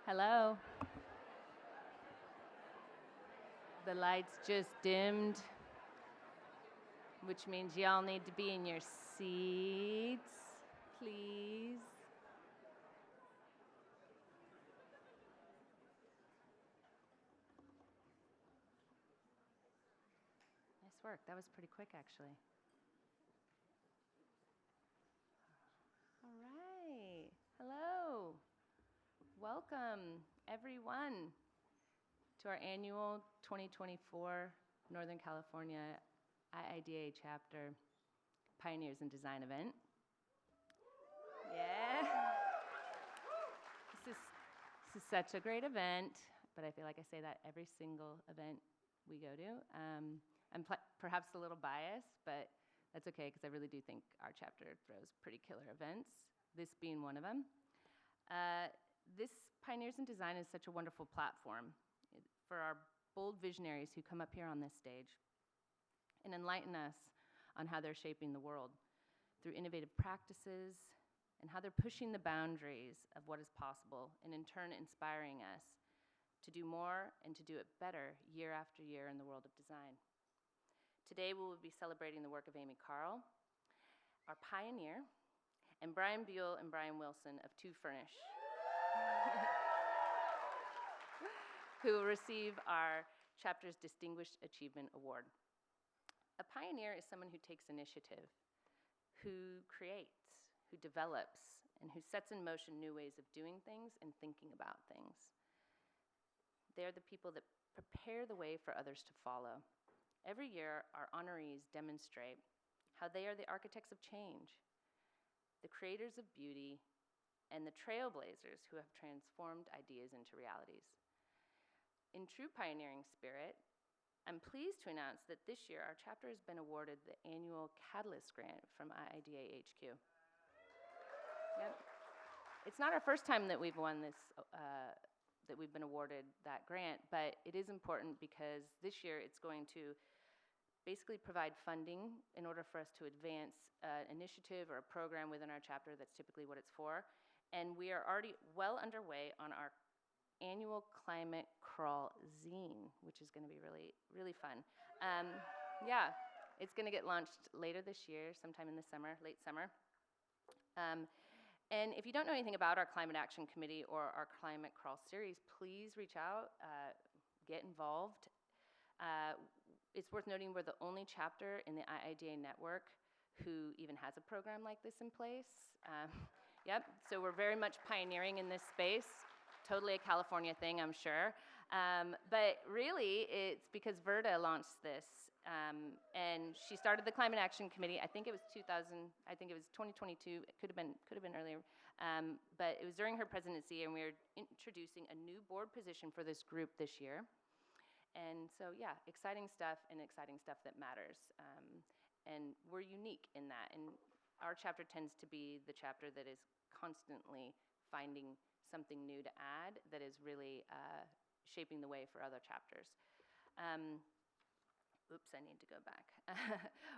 Hello. The lights just dimmed, which means y'all need to be in your seats, please. Nice work. That was pretty quick, actually. All right. Hello. Welcome, everyone, to our annual 2024 Northern California IIDA chapter Pioneers in Design event. Yeah. This is such a great event, but I feel like I say that every single event we go to. I'm perhaps a little biased, but that's okay because I really do think our chapter throws pretty killer events, this being one of them. This Pioneers in Design is such a wonderful platform for our bold visionaries who come up here on this stage and enlighten us on how they're shaping the world through innovative practices and how they're pushing the boundaries of what is possible and in turn inspiring us to do more and to do it better year after year in the world of design. Today we will be celebrating the work of Amy Karle, our pioneer, and Brian Buell and Brian Wilson of Two Furnish, who will receive our chapter's Distinguished Achievement Award. A pioneer is someone who takes initiative, who creates, who develops, and who sets in motion new ways of doing things and thinking about things. They are the people that prepare the way for others to follow. Every year, our honorees demonstrate how they are the architects of change, the creators of beauty, and the trailblazers who have transformed ideas into realities. In true pioneering spirit, I'm pleased to announce that this year our chapter has been awarded the annual Catalyst Grant from IIDA HQ. Yep. It's not our first time that we've won this, that we've been awarded that grant, but it is important because this year it's going to basically provide funding in order for us to advance an initiative or a program within our chapter. That's typically what it's for. And we are already well underway on our annual Climate Crawl zine, which is going to be really, really fun. Yeah, it's going to get launched later this year, sometime in the summer, late summer. And if you don't know anything about our Climate Action Committee or our Climate Crawl series, please reach out, get involved. It's worth noting we're the only chapter in the IIDA network who even has a program like this in place. Yep, so we're very much pioneering in this space. Totally a California thing, I'm sure. But really, it's because Verda launched this, and she started the Climate Action Committee. I think it was 2022. It could have been earlier. But it was during her presidency, and we were introducing a new board position for this group this year. And so, yeah, exciting stuff that matters. And we're unique in that. And our chapter tends to be the chapter that is constantly finding something new to add that is really shaping the way for other chapters. Oops, I need to go back.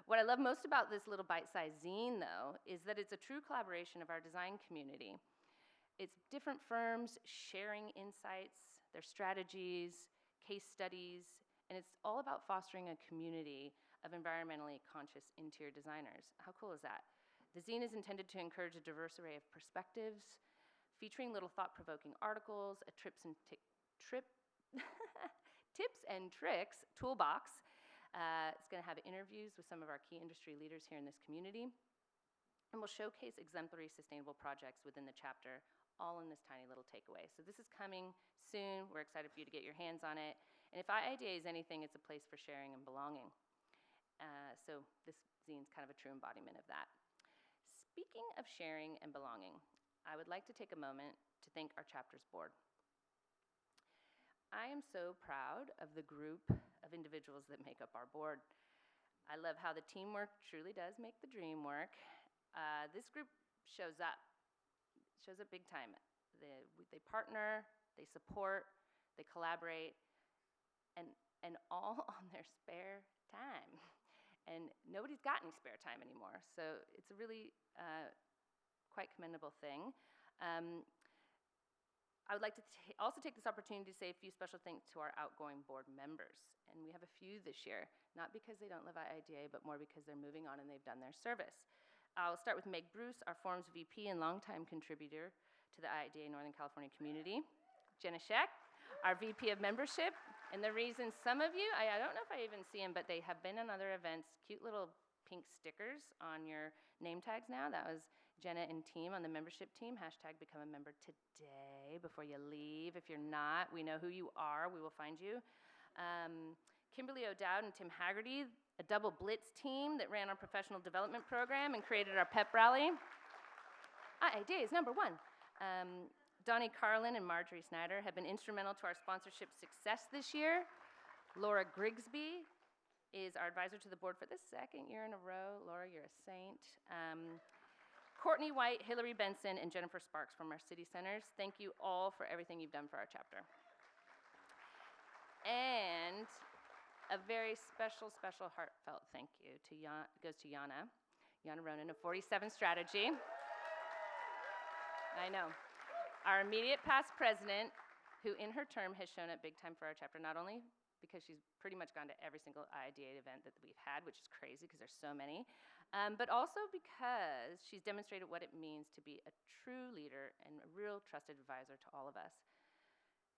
What I love most about this little bite-sized zine, though, is that it's a true collaboration of our design community. It's different firms sharing insights, their strategies, case studies, and it's all about fostering a community of environmentally conscious interior designers. How cool is that? The zine is intended to encourage a diverse array of perspectives, featuring little thought-provoking articles, a tips and tricks toolbox. It's going to have interviews with some of our key industry leaders here in this community, and we'll showcase exemplary sustainable projects within the chapter, all in this tiny little takeaway. So this is coming soon. We're excited for you to get your hands on it. And if IIDA is anything, it's a place for sharing and belonging. So this zine's kind of a true embodiment of that. Speaking of sharing and belonging, I would like to take a moment to thank our chapter's board. I am so proud of the group of individuals that make up our board. I love how the teamwork truly does make the dream work. This group shows up big time. They partner, they support, they collaborate, and all on their spare time. And nobody's got any spare time anymore, so it's a really quite commendable thing. I would like to also take this opportunity to say a few special thanks to our outgoing board members. And we have a few this year, not because they don't love IIDA, but more because they're moving on and they've done their service. I'll start with Meg Bruce, our Forums VP and longtime contributor to the IIDA Northern California community. Jenna Scheck, our VP of membership. And the reason some of you, I don't know if I even see them, but they have been on other events, cute little pink stickers on your name tags now. That was Jenna and team on the membership team. Hashtag become a member today before you leave. If you're not, we know who you are. We will find you. Kimberly O'Dowd and Tim Haggerty, a double blitz team that ran our professional development program and created our pep rally. IIDA is number one. Donnie Carlin and Marjorie Snyder have been instrumental to our sponsorship success this year. Laura Grigsby is our advisor to the board for the second year in a row. Laura, you're a saint. Courtney White, Hillary Benson, and Jennifer Sparks from our city centers. Thank you all for everything you've done for our chapter. And a very special, special heartfelt thank you goes to Yana Ronan of 47 Strategy. I know. Our immediate past president, who in her term has shown up big time for our chapter, not only because she's pretty much gone to every single IIDA event that we've had, which is crazy because there's so many, but also because she's demonstrated what it means to be a true leader and a real trusted advisor to all of us.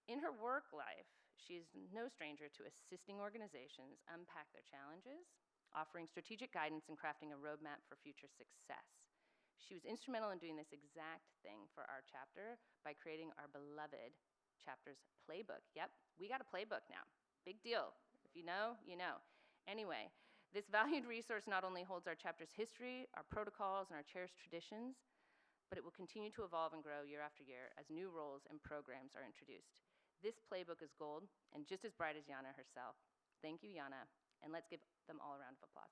In her work life, she's no stranger to assisting organizations unpack their challenges, offering strategic guidance, and crafting a roadmap for future success. She was instrumental in doing this exact thing for our chapter by creating our beloved chapter's playbook. Yep, we got a playbook now. Big deal. If you know, you know. Anyway, this valued resource not only holds our chapter's history, our protocols, and our cherished traditions, but it will continue to evolve and grow year after year as new roles and programs are introduced. This playbook is gold and just as bright as Yana herself. Thank you, Yana, and let's give them all a round of applause.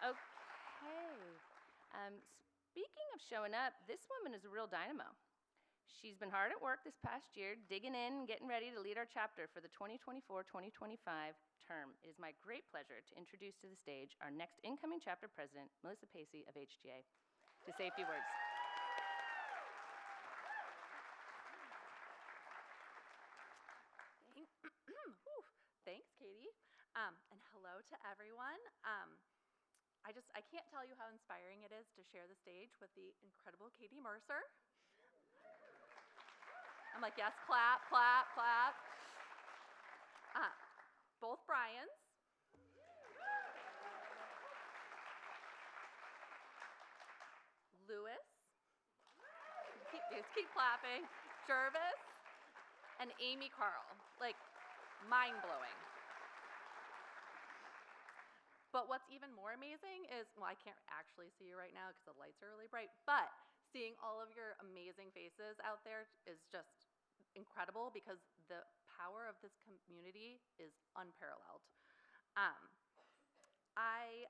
Okay. Speaking of showing up, this woman is a real dynamo. She's been hard at work this past year, digging in, getting ready to lead our chapter for the 2024-2025 term. It is my great pleasure to introduce to the stage our next incoming chapter president, Melissa Pacey of HGA, to say a few words. Thanks, Katie. And hello to everyone. I can't tell you how inspiring it is to share the stage with the incredible Katie Mercer. I'm like, yes, clap, clap, clap. Both Brians. Lewis. Just keep clapping. Gervais. And Amy Karle. Like, mind-blowing. But what's even more amazing is, well, I can't actually see you right now because the lights are really bright, but seeing all of your amazing faces out there is just incredible because the power of this community is unparalleled. I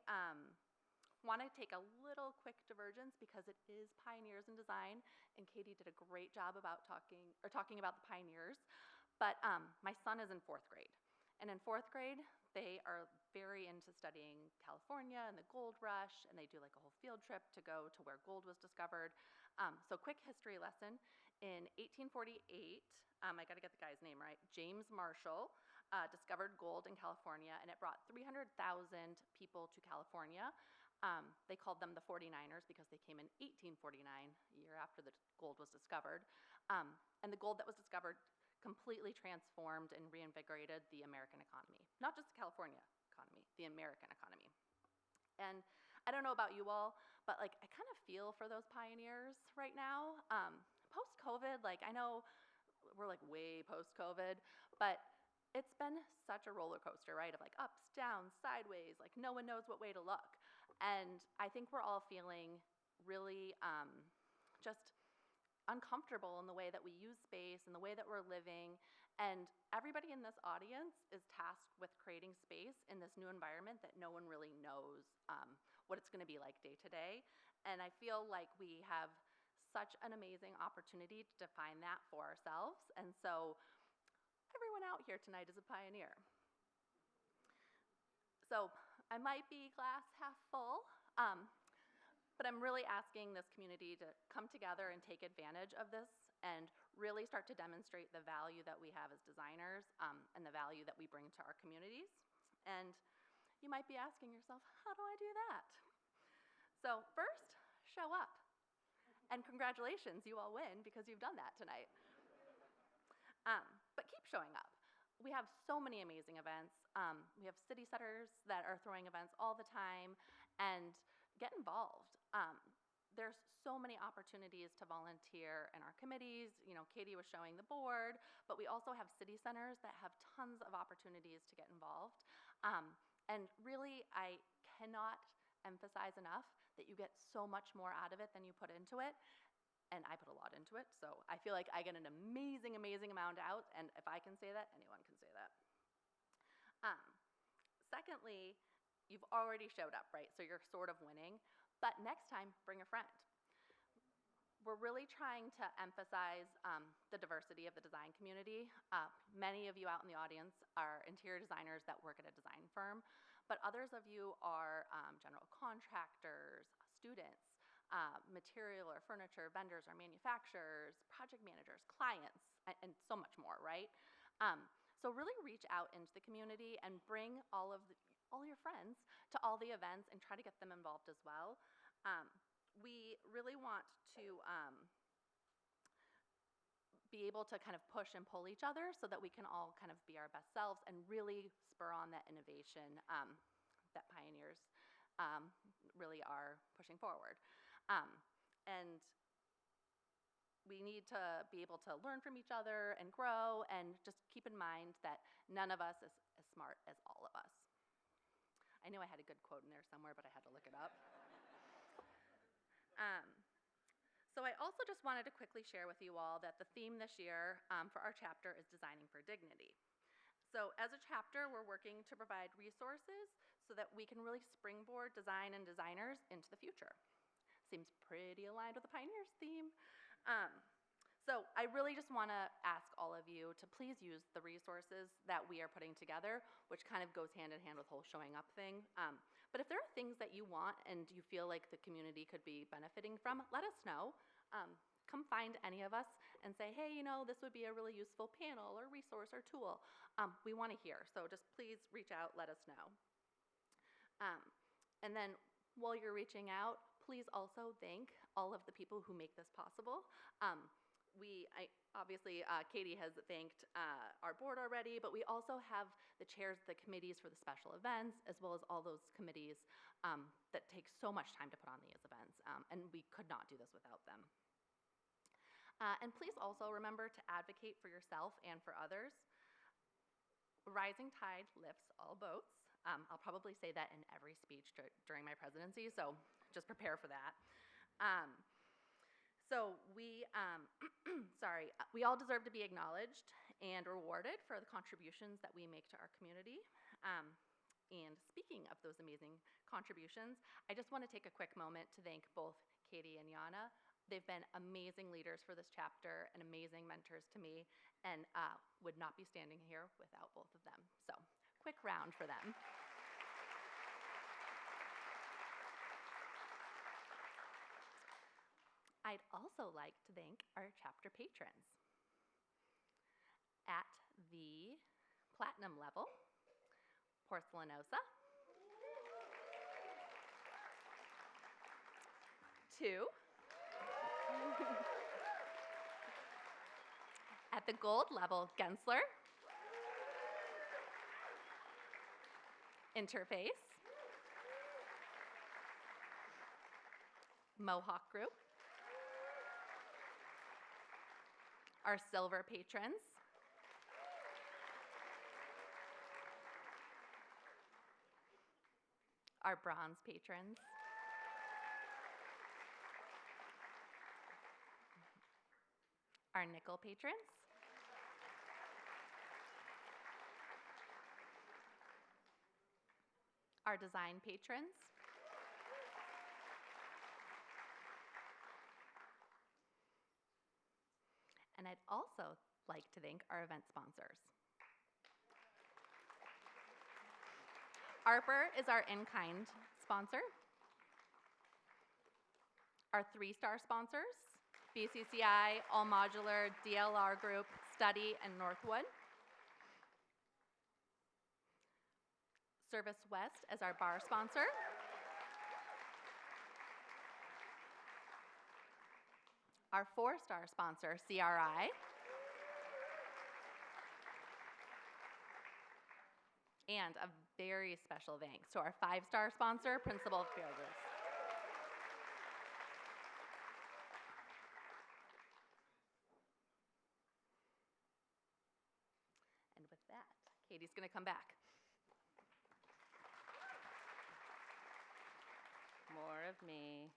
want to take a little quick divergence because it is Pioneers in Design, and Katie did a great job about talking about the pioneers. But my son is in 4th grade, and in 4th grade, they are very into studying California and the gold rush, and they do like a whole field trip to go to where gold was discovered. So quick history lesson. In 1848, I got to get the guy's name right, James Marshall discovered gold in California, and it brought 300,000 people to California. They called them the 49ers because they came in 1849, a year after the gold was discovered. And the gold that was discovered completely transformed and reinvigorated the American economy. Not just the California economy, the American economy. And I don't know about you all, but like I kind of feel for those pioneers right now. Post-COVID, like I know we're like way post-COVID, but it's been such a roller coaster, right? Of like ups, downs, sideways, like no one knows what way to look. And I think we're all feeling really just uncomfortable in the way that we use space and the way that we're living. And everybody in this audience is tasked with creating space in this new environment that no one really knows what it's going to be like day to day. And I feel like we have such an amazing opportunity to define that for ourselves. And so everyone out here tonight is a pioneer. So I might be glass half full, but I'm really asking this community to come together and take advantage of this and really start to demonstrate the value that we have as designers and the value that we bring to our communities. And you might be asking yourself, how do I do that? So first, show up. And congratulations, you all win because you've done that tonight. But keep showing up. We have so many amazing events. We have city centers that are throwing events all the time, and get involved. There's so many opportunities to volunteer in our committees. You know, Katie was showing the board, but we also have city centers that have tons of opportunities to get involved. And really, I cannot emphasize enough that you get so much more out of it than you put into it. And I put a lot into it, so I feel like I get an amazing, amazing amount out, and if I can say that, anyone can say that. Secondly, you've already showed up, right? So you're sort of winning, but next time, bring a friend. We're really trying to emphasize the diversity of the design community. Many of you out in the audience are interior designers that work at a design firm, but others of you are general contractors, students, material or furniture vendors or manufacturers, project managers, clients, and so much more, right? So really reach out into the community and bring all your friends to all the events and try to get them involved as well. We really want to be able to kind of push and pull each other so that we can all kind of be our best selves and really spur on that innovation that pioneers really are pushing forward. And we need to be able to learn from each other and grow, and just keep in mind that none of us is as smart as all of us. I knew I had a good quote in there somewhere, but I had to look it up. So I also just wanted to quickly share with you all that the theme this year for our chapter is Designing for Dignity. So as a chapter, we're working to provide resources so that we can really springboard design and designers into the future. Seems pretty aligned with the Pioneers theme. So I really just want to ask all of you to please use the resources that we are putting together, which kind of goes hand in hand with the whole showing up thing. But if there are things that you want and you feel like the community could be benefiting from, let us know. Come find any of us and say, hey, you know, this would be a really useful panel or resource or tool. We want to hear, so just please reach out, let us know. And then while you're reaching out, please also thank all of the people who make this possible. Obviously, Katie has thanked our board already, but we also have the chairs of the committees for the special events, as well as all those committees that take so much time to put on these events, and we could not do this without them. And please also remember to advocate for yourself and for others. Rising tide lifts all boats. I'll probably say that in every speech during my presidency, so just prepare for that. So we all deserve to be acknowledged and rewarded for the contributions that we make to our community. And speaking of those amazing contributions, I just want to take a quick moment to thank both Katie and Yana. They've been amazing leaders for this chapter and amazing mentors to me, and would not be standing here without both of them. So quick round for them. I'd also like to thank our chapter patrons. At the platinum level, Porcelanosa. 2. At the gold level, Gensler. Interface. Mohawk Group. Our silver patrons. Our bronze patrons. Our nickel patrons. Our design patrons. And I'd also like to thank our event sponsors. Arbor is our in-kind sponsor. Our 3-star sponsors, BCCI, All Modular, DLR Group, Study, and Northwood. Service West as our bar sponsor. Our 4-star sponsor, CRI. And a very special thanks to our 5-star sponsor, Principal Fielders. And with that, Katie's going to come back. More of me.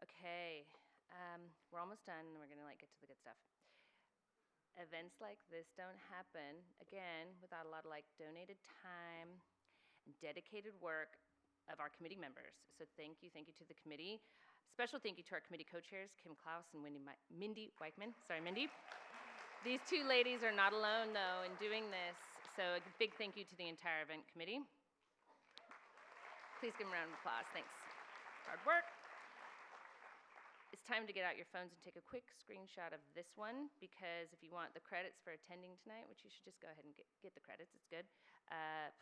Okay, we're almost done, and we're gonna get to the good stuff. Events like this don't happen, again, without a lot of donated time and dedicated work of our committee members. So thank you to the committee. Special thank you to our committee co-chairs, Kim Klaus and Mindy Weichman. Sorry, Mindy. These two ladies are not alone, though, in doing this. So a big thank you to the entire event committee. Please give them a round of applause. Thanks. Hard work. It's time to get out your phones and take a quick screenshot of this one, because if you want the credits for attending tonight, which you should just go ahead and get the credits, it's good.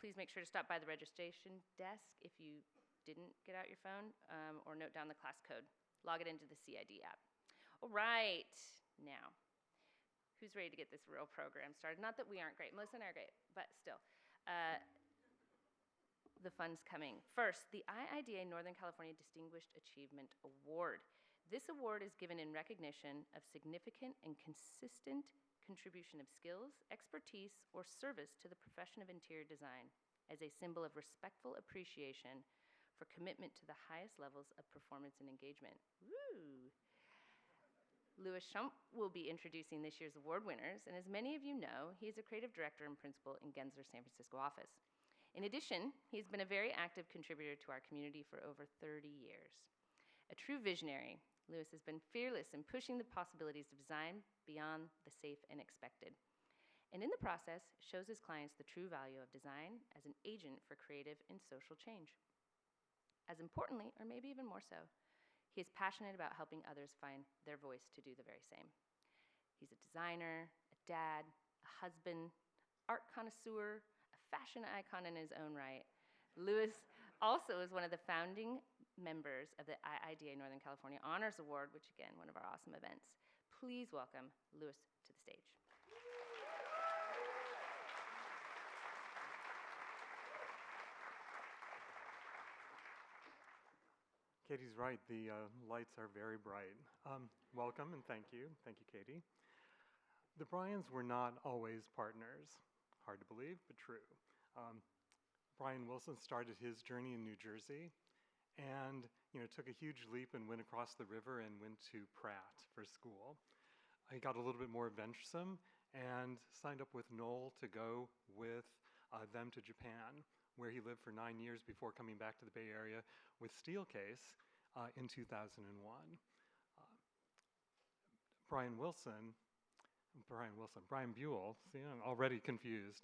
Please make sure to stop by the registration desk if you didn't get out your phone, or note down the class code. Log it into the CID app. All right, now, who's ready to get this real program started? Not that we aren't great. Melissa and I are great, but still. The fun's coming. First, the IIDA Northern California Distinguished Achievement Award. This award is given in recognition of significant and consistent contribution of skills, expertise, or service to the profession of interior design as a symbol of respectful appreciation for commitment to the highest levels of performance and engagement. Woo! Louis Schump will be introducing this year's award winners, and as many of you know, he is a creative director and principal in Gensler San Francisco office. In addition, he's been a very active contributor to our community for over 30 years. A true visionary, Louis has been fearless in pushing the possibilities of design beyond the safe and expected, and in the process shows his clients the true value of design as an agent for creative and social change. As importantly, or maybe even more so, he is passionate about helping others find their voice to do the very same. He's a designer, a dad, a husband, art connoisseur, a fashion icon in his own right. Louis also is one of the founding members of the IIDA Northern California Honors Award, which again, one of our awesome events. Please welcome Louis to the stage. Katie's right, the lights are very bright. Welcome and thank you. Thank you, Katie. The Bryans were not always partners. Hard to believe, but true. Brian Wilson started his journey in New Jersey and took a huge leap and went across the river and went to Pratt for school. He got a little bit more adventuresome and signed up with Knoll to go with them to Japan, where he lived for 9 years before coming back to the Bay Area with Steelcase in 2001. Brian Buell, see, I'm already confused.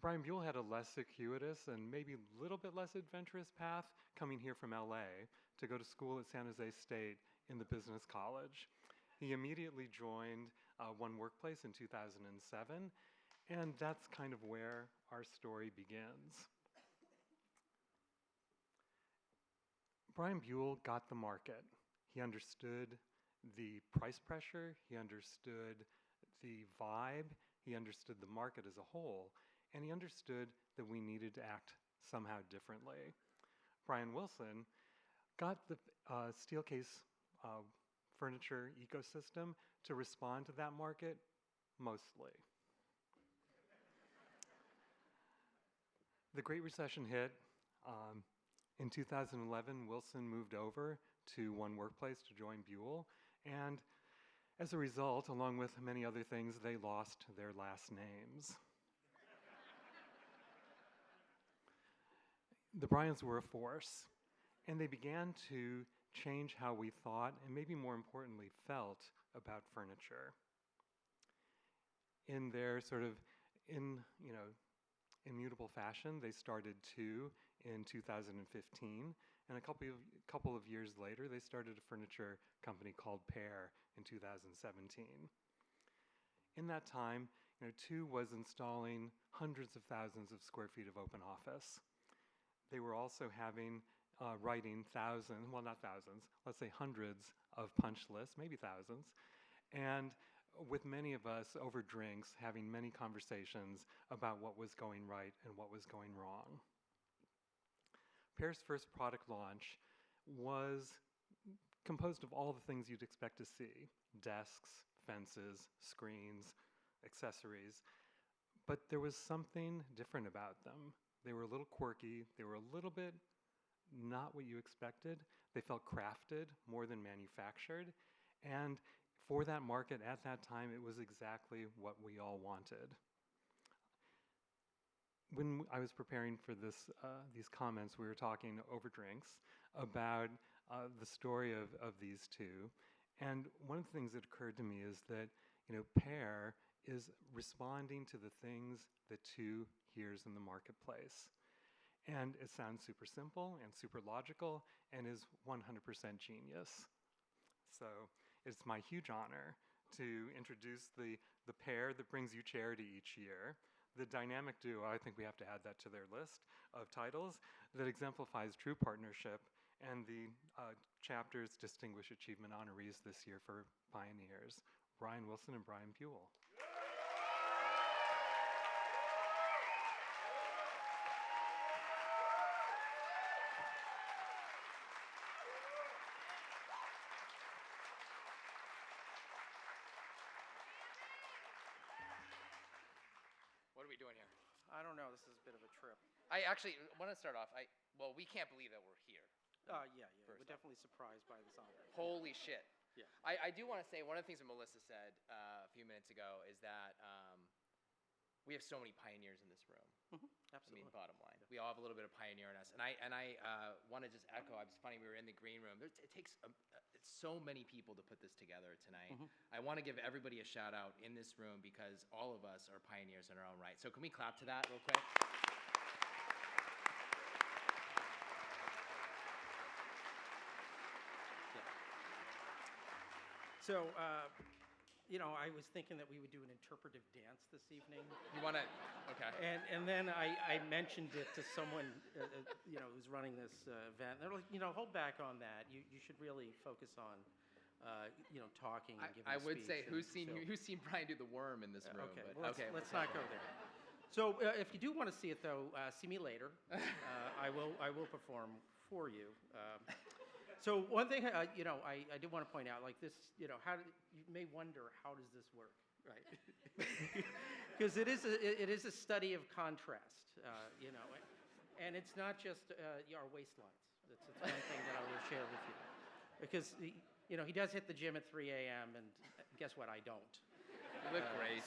Brian Buell had a less circuitous and maybe a little bit less adventurous path coming here from LA to go to school at San Jose State in the business college. He immediately joined One Workplace in 2007, and that's kind of where our story begins. Brian Buell got the market. He understood the price pressure, he understood the vibe, he understood the market as a whole, and he understood that we needed to act somehow differently. Brian Wilson got the Steelcase furniture ecosystem to respond to that market mostly. The Great Recession hit. In 2011, Wilson moved over to One Workplace to join Buell, and as a result, along with many other things, they lost their last names. The Bryans were a force, and they began to change how we thought, and maybe more importantly, felt about furniture. In their sort of immutable fashion, they started two in 2015, And a couple of years later, they started a furniture company called Pear in 2017. In that time, Tu was installing hundreds of thousands of square feet of open office. They were also writing thousands, well, not thousands, let's say hundreds of punch lists, maybe thousands, and with many of us over drinks having many conversations about what was going right and what was going wrong. Pear's first product launch was composed of all the things you'd expect to see: desks, fences, screens, accessories. But there was something different about them. They were a little quirky. They were a little bit not what you expected. They felt crafted more than manufactured. And for that market at that time, it was exactly what we all wanted. When I was preparing for these comments, we were talking over drinks about the story of these two. And one of the things that occurred to me is that, Pear is responding to the things that Tu hears in the marketplace. And it sounds super simple and super logical and is 100% genius. So it's my huge honor to introduce the pair that brings you charity each year, the dynamic duo. I think we have to add that to their list of titles that exemplifies true partnership, and the chapter's Distinguished Achievement honorees this year for Pioneers, Brian Wilson and Brian Buell. What are we doing here? I don't know. This is a bit of a trip. I actually want to start off. Well, we can't believe that we're here. Yeah. We're definitely surprised by this honor. Holy shit. Yeah. I do want to say one of the things that Melissa said a few minutes ago is that we have so many pioneers in this room. Absolutely. I mean, bottom line, we all have a little bit of pioneer in us. And I want to just echo. It's funny, we were in the green room. It takes so many people to put this together tonight. I want to give everybody a shout out in this room because all of us are pioneers in our own right. So can we clap to that real quick? So, I was thinking that we would do an interpretive dance this evening. You want to? Okay. And then I mentioned it to someone, who's running this event. They're like, hold back on that. You should really focus on, talking and giving I a would speech. say, who's seen Brian do the worm in this room? Okay, but, well, let's not go there. So if you do want to see it, though, see me later. I will perform for you. So one thing, I do want to point out, like this, you may wonder, how does this work, right? Because it is a study of contrast, and it's not just our waistlines. It's one thing that I will share with you, because he does hit the gym at 3 a.m. and guess what? I don't. You look great.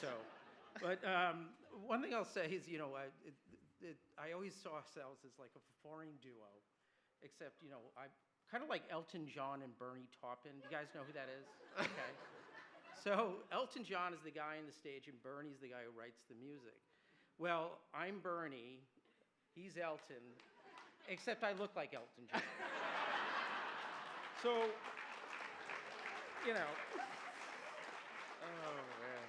But one thing I'll say is, I always saw ourselves as like a foreign duo, except I. Kind of like Elton John and Bernie Taupin. You guys know who that is? Okay. So Elton John is the guy on the stage, and Bernie's the guy who writes the music. Well, I'm Bernie, he's Elton, except I look like Elton John. So, oh man,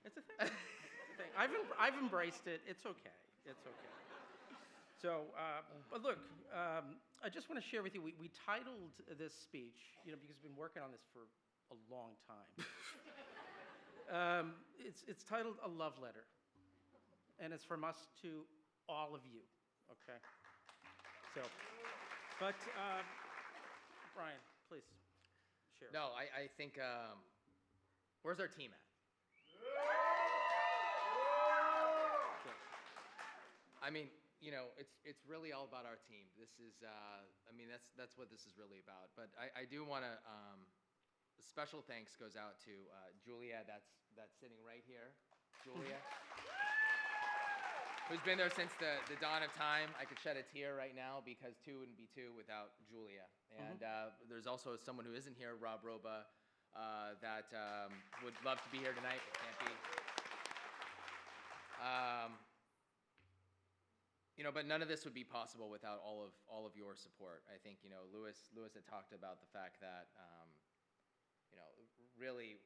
it's a thing. It's a thing. I've embraced it. It's okay. It's okay. So, but look, I just want to share with you, we titled this speech, because we've been working on this for a long time. It's titled A Love Letter, and it's from us to all of you, okay? So, but, Brian, please, share. No, I think, where's our team at? Good. I mean, it's really all about our team. This is, that's what this is really about. But I do want to, a special thanks goes out to Julia, that's sitting right here. Julia, who's been there since the dawn of time. I could shed a tear right now because two wouldn't be two without Julia. And there's also someone who isn't here, Rob Roba, that would love to be here tonight but can't be. But none of this would be possible without all of your support. I think, Louis had talked about the fact that, really,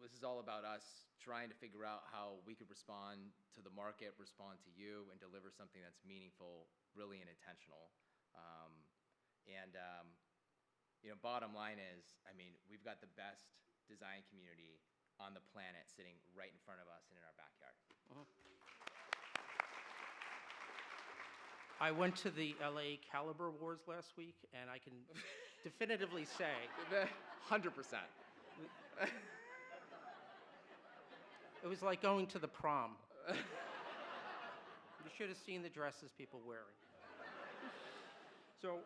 this is all about us trying to figure out how we could respond to the market, respond to you, and deliver something that's meaningful, really, and intentional. Bottom line is, we've got the best design community on the planet sitting right in front of us and in our backyard. I went to the LA Caliber Awards last week, and I can definitively say 100%. it was like going to the prom. You should have seen the dresses people wearing. So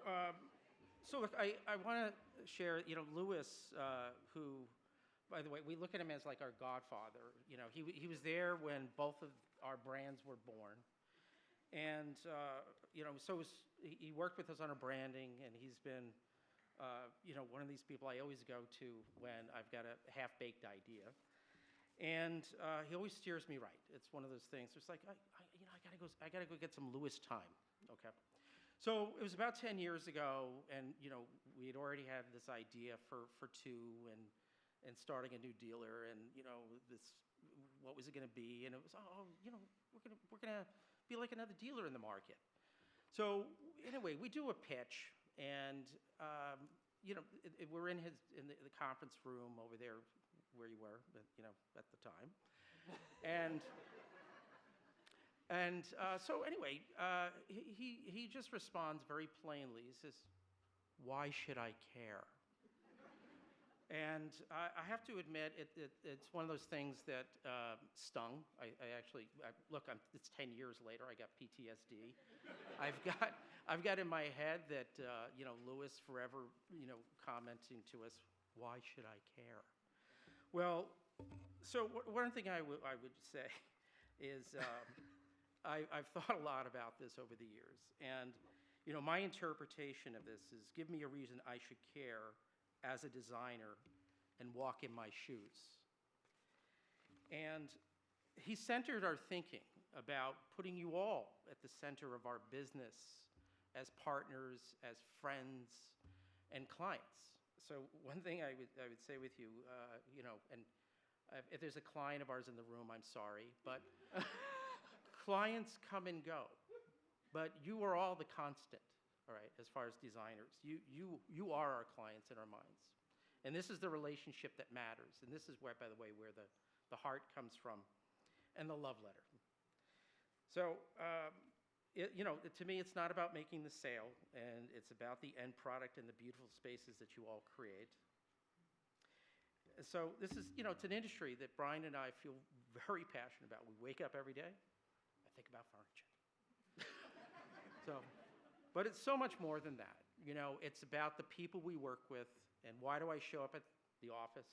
look, I want to share, Louis, who, by the way, we look at him as like our godfather. He was there when both of our brands were born. And, he worked with us on our branding, and he's been, one of these people I always go to when I've got a half-baked idea. And he always steers me right. It's one of those things. It's like, I gotta go get some Louis time, okay? So it was about 10 years ago, and, we had already had this idea for two and starting a new dealer, and, what was it gonna be? And it was, we're gonna be like another dealer in the market. So anyway, we do a pitch, and we're in the conference room over there where you were, at the time, so anyway, he just responds very plainly. He says, "Why should I care?" And I have to admit, it's one of those things that stung. It's 10 years later. I got PTSD. I've got in my head that Louis forever commenting to us, "Why should I care?" Well, so one thing I would say is I've thought a lot about this over the years, and my interpretation of this is, give me a reason I should care as a designer and walk in my shoes. And he centered our thinking about putting you all at the center of our business as partners, as friends, and clients. So one thing I would say with you, and if there's a client of ours in the room, I'm sorry, but clients come and go, but you are all the constant. All right, as far as designers, you are our clients in our minds, and this is the relationship that matters, and this is where, by the way, where the heart comes from, and the love letter. So, to me, it's not about making the sale, and it's about the end product and the beautiful spaces that you all create. So this is, it's an industry that Brian and I feel very passionate about. We wake up every day, I think about furniture. But it's so much more than that. It's about the people we work with, and why do I show up at the office?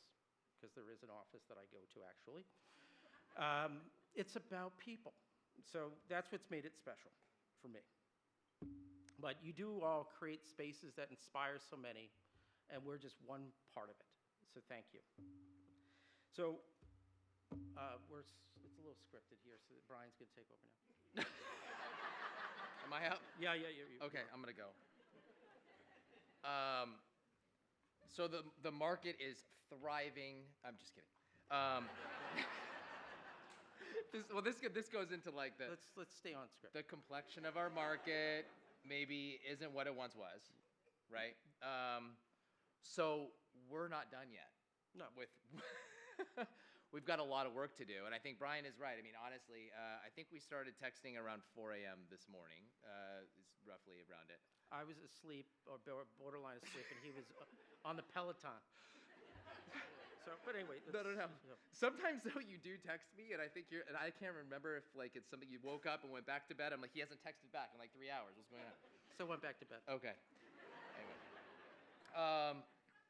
Because there is an office that I go to, actually. It's about people. So that's what's made it special for me. But you do all create spaces that inspire so many, and we're just one part of it. So thank you. So it's a little scripted here, so Brian's going to take over now. Am I up? Yeah. Okay, I'm gonna go. So the market is thriving. I'm just kidding. This goes into like the. Let's stay on script. The complexion of our market maybe isn't what it once was, right? So we're not done yet. No. We've got a lot of work to do, and I think Brian is right. Honestly, I think we started texting around 4 a.m. this morning, is roughly around it. I was asleep, or borderline asleep, and he was on the Peloton. So, but anyway. No. Sometimes, though, you do text me, and I think and I can't remember if, like, it's something you woke up and went back to bed. I'm like, he hasn't texted back in, like, 3 hours. What's going on? So went back to bed. Okay. Anyway.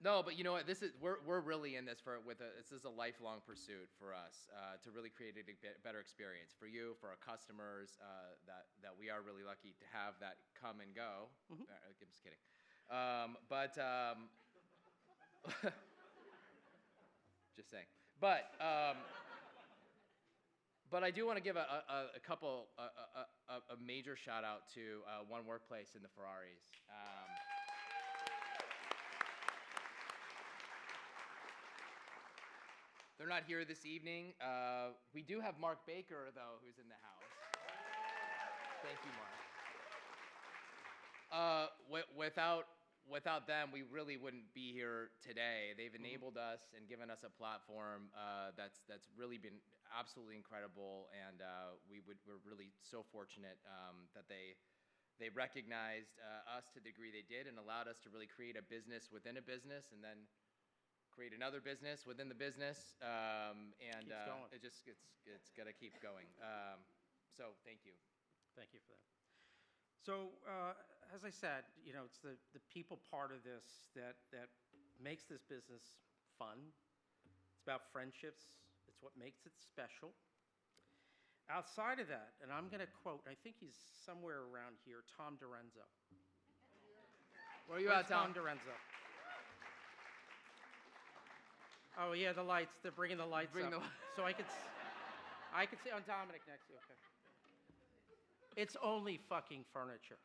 No, but you know what? We're really in this this is a lifelong pursuit for us to really create a better experience for you, for our customers. That we are really lucky to have that come and go. Mm-hmm. I'm just kidding. Just saying. But I do want to give a a major shout out to One Workplace and the Ferraris. They're not here this evening. We do have Mark Baker, though, who's in the house. Thank you, Mark. Without them, we really wouldn't be here today. They've enabled us and given us a platform that's really been absolutely incredible, and we're really so fortunate that they recognized us to the degree they did and allowed us to really create a business within a business, and then create another business within the business, and Keeps going. It's got to keep going. So thank you. Thank you for that. So, as I said, you know, it's the people part of this that makes this business fun. It's about friendships. It's what makes it special. Outside of that, and I'm going to quote, I think he's somewhere around here, Tom Dorenzo. Where are you Where's at, Tom? Dorenzo? Oh yeah, the lights. They're bringing the lights Bring up. So I could see on Dominic next to you. Okay. It's only fucking furniture.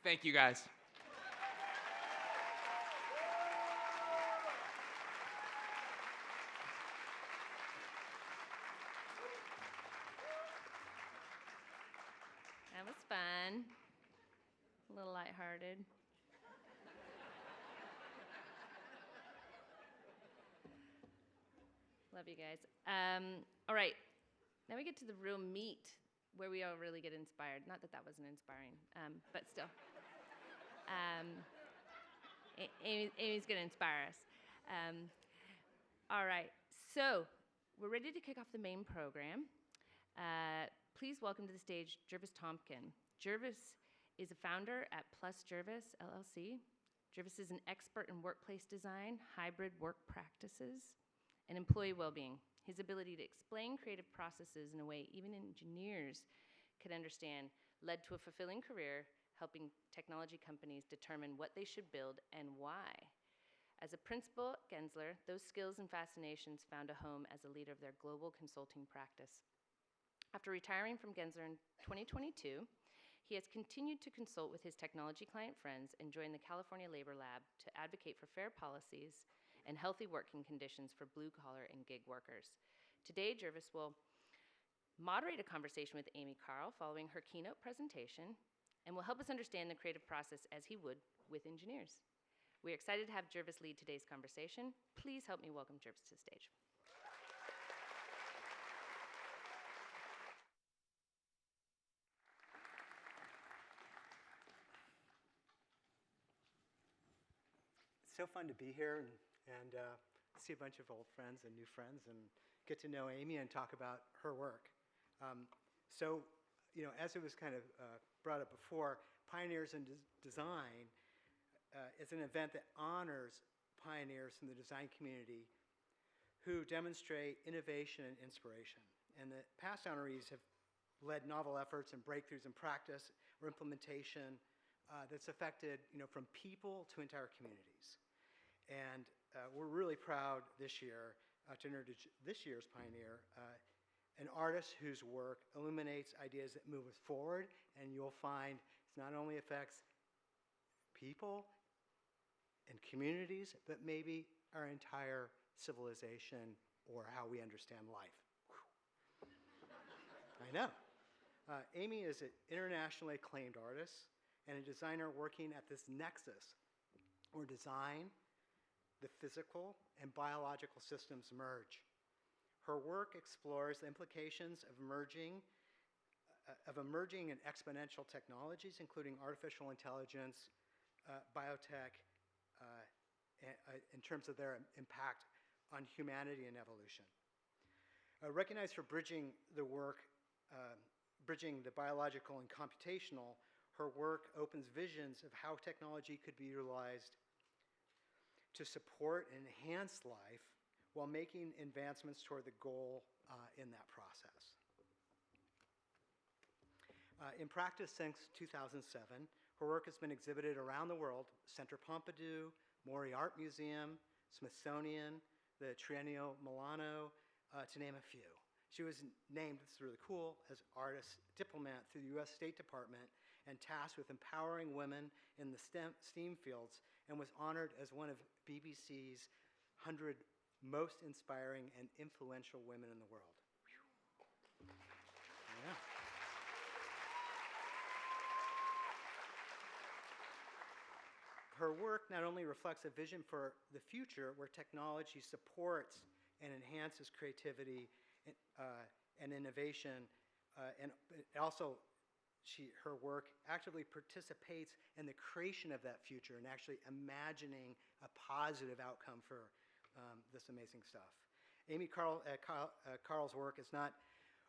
Thank you, guys. That was fun. A little lighthearted. Love you guys. All right, now we get to the real meat where we all really get inspired. Not that that wasn't inspiring, but still. Amy's going to inspire us. All right, so we're ready to kick off the main program. Please welcome to the stage Gervais Tompkin. Gervais is a founder at Plus Gervais, LLC. Gervais is an expert in workplace design, hybrid work practices, and employee well-being. His ability to explain creative processes in a way even engineers could understand led to a fulfilling career helping technology companies determine what they should build and why. As a principal at Gensler, those skills and fascinations found a home as a leader of their global consulting practice. After retiring from Gensler in 2022, he has continued to consult with his technology client friends and joined the California Labor Lab to advocate for fair policies and healthy working conditions for blue-collar and gig workers. Today, Gervais will moderate a conversation with Amy Karle following her keynote presentation and will help us understand the creative process as he would with engineers. We're excited to have Gervais lead today's conversation. Please help me welcome Gervais to the stage. It's so fun to be here and see a bunch of old friends and new friends and get to know Amy and talk about her work. So, you know, as it was kind of brought up before, Pioneers in Design is an event that honors pioneers from the design community who demonstrate innovation and inspiration. And the past honorees have led novel efforts and breakthroughs in practice or implementation that's affected, you know, from people to entire communities. And we're really proud this year to introduce this year's pioneer, an artist whose work illuminates ideas that move us forward, and you'll find it not only affects people and communities, but maybe our entire civilization or how we understand life. I know. Amy is an internationally acclaimed artist and a designer working at this nexus where design, the physical, and biological systems merge. Her work explores the implications of emerging and exponential technologies, including artificial intelligence, biotech, in terms of their impact on humanity and evolution. Recognized for bridging the biological and computational, her work opens visions of how technology could be utilized to support and enhance life while making advancements toward the goal in that process. In practice since 2007, her work has been exhibited around the world: Centre Pompidou, Mori Art Museum, Smithsonian, the Triennial Milano, to name a few. She was named, this is really cool, as Artist Diplomat through the US State Department and tasked with empowering women in the STEAM fields, and was honored as one of BBC's 100 most inspiring and influential women in the world. Yeah. Her work not only reflects a vision for the future where technology supports and enhances creativity and innovation, and also her work actively participates in the creation of that future and actually imagining a positive outcome for this amazing stuff. Karle's work is not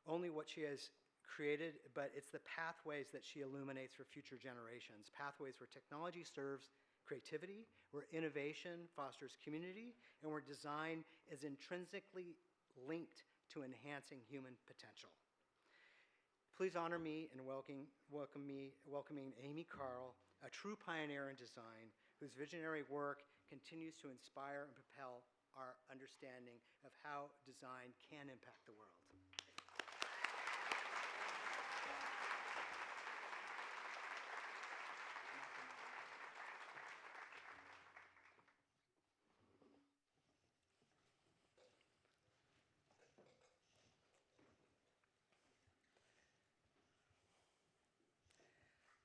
only what she has created, but it's the pathways that she illuminates for future generations, pathways where technology serves creativity, where innovation fosters community, and where design is intrinsically linked to enhancing human potential. Please honor me in welcoming Amy Karle, a true pioneer in design, whose visionary work continues to inspire and propel our understanding of how design can impact the world.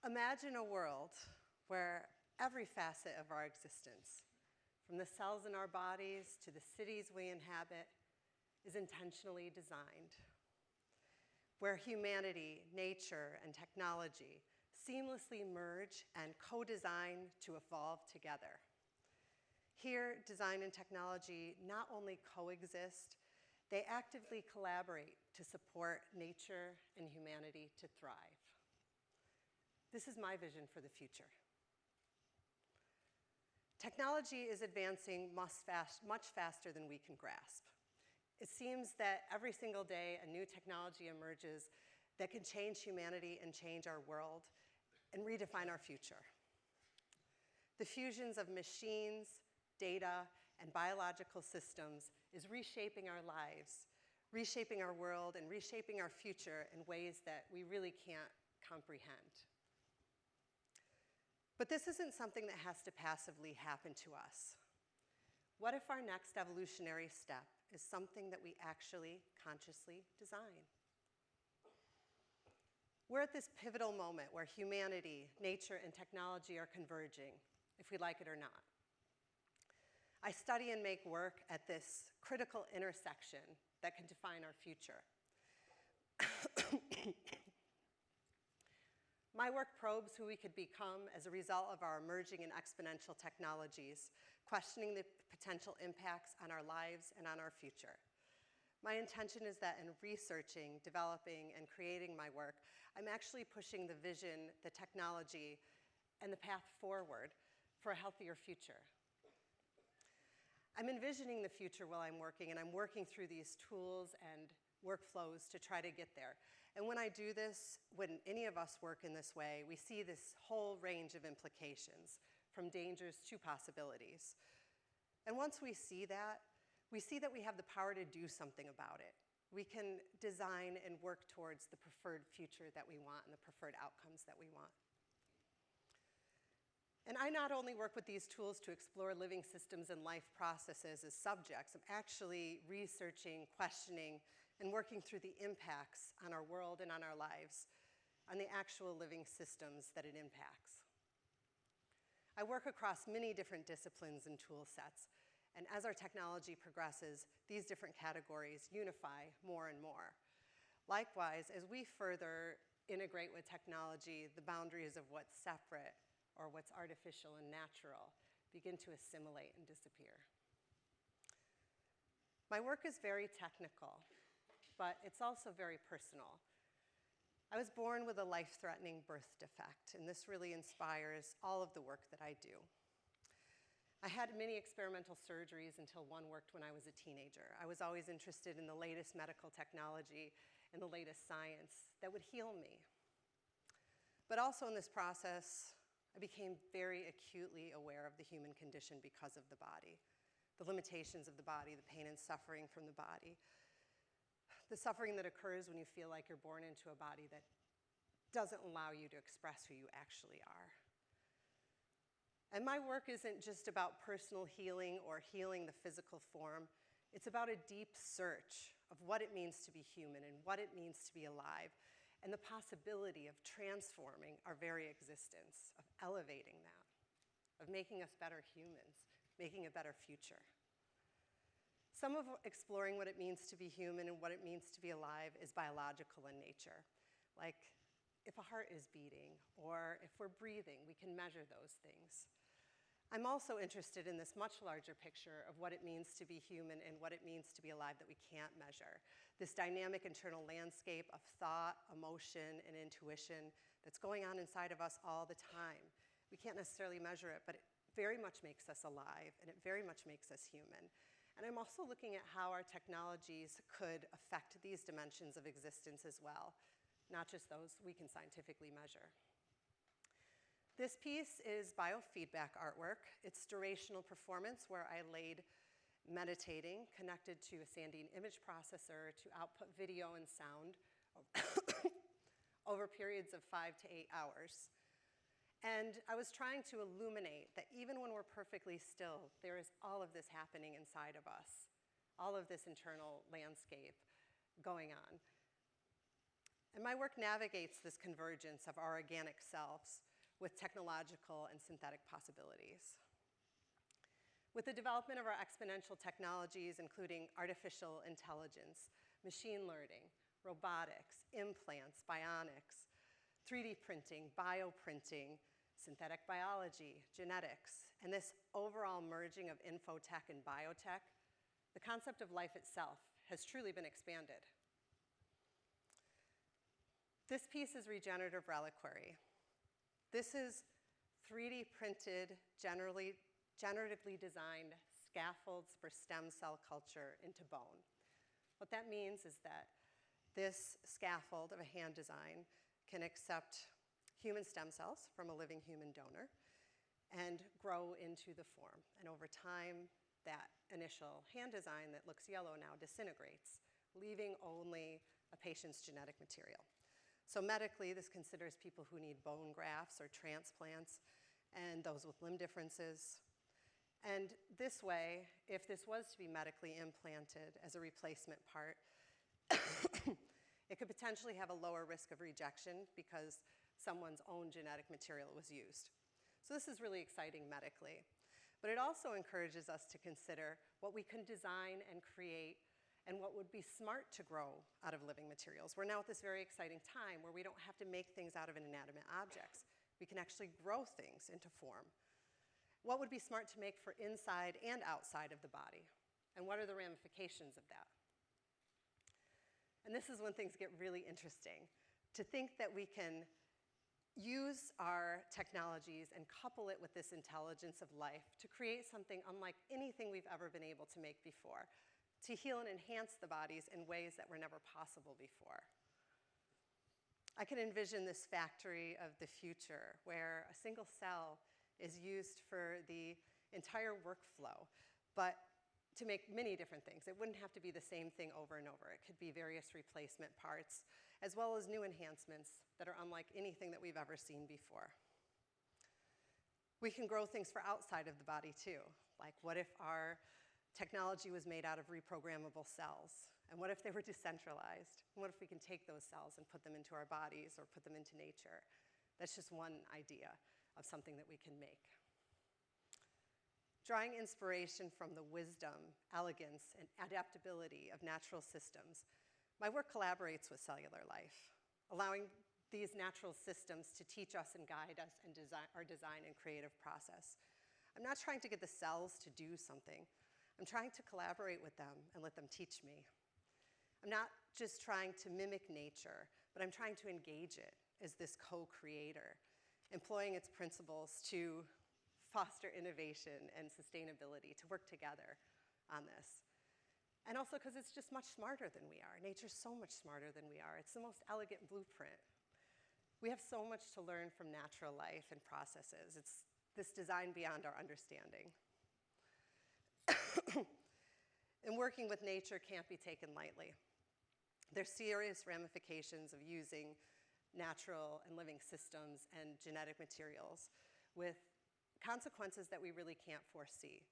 Imagine a world where every facet of our existence, from the cells in our bodies to the cities we inhabit, is intentionally designed, where humanity, nature, and technology seamlessly merge and co-design to evolve together. Here, design and technology not only coexist, they actively collaborate to support nature and humanity to thrive. This is my vision for the future. Technology is advancing much faster than we can grasp. It seems that every single day a new technology emerges that can change humanity and change our world and redefine our future. The fusions of machines, data, and biological systems is reshaping our lives, reshaping our world, and reshaping our future in ways that we really can't comprehend. But this isn't something that has to passively happen to us. What if our next evolutionary step is something that we actually consciously design? We're at this pivotal moment where humanity, nature, and technology are converging, if we like it or not. I study and make work at this critical intersection that can define our future. My work probes who we could become as a result of our emerging and exponential technologies, questioning the potential impacts on our lives and on our future. My intention is that in researching, developing, and creating my work, I'm actually pushing the vision, the technology, and the path forward for a healthier future. I'm envisioning the future while I'm working, and I'm working through these tools and workflows to try to get there. And when I do this, when any of us work in this way, we see this whole range of implications, from dangers to possibilities. And once we see that we have the power to do something about it. We can design and work towards the preferred future that we want and the preferred outcomes that we want. And I not only work with these tools to explore living systems and life processes as subjects, I'm actually researching, questioning, and working through the impacts on our world and on our lives, on the actual living systems that it impacts. I work across many different disciplines and tool sets, and as our technology progresses, these different categories unify more and more. Likewise, as we further integrate with technology, the boundaries of what's separate or what's artificial and natural begin to assimilate and disappear. My work is very technical, but it's also very personal. I was born with a life-threatening birth defect, and this really inspires all of the work that I do. I had many experimental surgeries until one worked when I was a teenager. I was always interested in the latest medical technology and the latest science that would heal me. But also in this process, I became very acutely aware of the human condition because of the body. the limitations of the body, the pain and suffering from the body, the suffering that occurs when you feel like you're born into a body that doesn't allow you to express who you actually are. And my work isn't just about personal healing or healing the physical form. It's about a deep search of what it means to be human and what it means to be alive, and the possibility of transforming our very existence, of elevating that, of making us better humans, making a better future. Some of exploring what it means to be human and what it means to be alive is biological in nature. Like if a heart is beating or if we're breathing, we can measure those things. I'm also interested in this much larger picture of what it means to be human and what it means to be alive that we can't measure. This dynamic internal landscape of thought, emotion, and intuition that's going on inside of us all the time. We can't necessarily measure it, but it very much makes us alive, and it very much makes us human. And I'm also looking at how our technologies could affect these dimensions of existence as well, not just those we can scientifically measure. This piece is biofeedback artwork. It's durational performance where I laid meditating connected to a Sandine image processor to output video and sound over periods of 5 to 8 hours. And I was trying to illuminate that even when we're perfectly still, there is all of this happening inside of us, all of this internal landscape going on. And my work navigates this convergence of our organic selves with technological and synthetic possibilities. With the development of our exponential technologies, including artificial intelligence, machine learning, robotics, implants, bionics, 3D printing, bioprinting, synthetic biology, genetics, and this overall merging of infotech and biotech, the concept of life itself has truly been expanded. This piece is regenerative reliquary. This is 3D printed, generatively designed scaffolds for stem cell culture into bone. What that means is that this scaffold of a hand design can accept human stem cells from a living human donor and grow into the form. And over time, that initial hand design that looks yellow now disintegrates, leaving only a patient's genetic material. So medically, this considers people who need bone grafts or transplants and those with limb differences. And this way, if this was to be medically implanted as a replacement part, it could potentially have a lower risk of rejection because someone's own genetic material was used. So this is really exciting medically. But it also encourages us to consider what we can design and create and what would be smart to grow out of living materials. We're now at this very exciting time where we don't have to make things out of inanimate objects. We can actually grow things into form. What would be smart to make for inside and outside of the body? And what are the ramifications of that? And this is when things get really interesting. To think that we can use our technologies and couple it with this intelligence of life to create something unlike anything we've ever been able to make before, to heal and enhance the bodies in ways that were never possible before. I can envision this factory of the future where a single cell is used for the entire workflow, but to make many different things. It wouldn't have to be the same thing over and over. It could be various replacement parts, as well as new enhancements that are unlike anything that we've ever seen before. We can grow things for outside of the body too. Like what if our technology was made out of reprogrammable cells? And what if they were decentralized? And what if we can take those cells and put them into our bodies or put them into nature? That's just one idea of something that we can make. Drawing inspiration from the wisdom, elegance, and adaptability of natural systems, my work collaborates with cellular life, allowing these natural systems to teach us and guide us in our design and creative process. I'm not trying to get the cells to do something. I'm trying to collaborate with them and let them teach me. I'm not just trying to mimic nature, but I'm trying to engage it as this co-creator, employing its principles to foster innovation and sustainability, to work together on this. And also because it's just much smarter than we are. Nature's so much smarter than we are. It's the most elegant blueprint. We have so much to learn from natural life and processes. It's this design beyond our understanding. And working with nature can't be taken lightly. There's serious ramifications of using natural and living systems and genetic materials with consequences that we really can't foresee.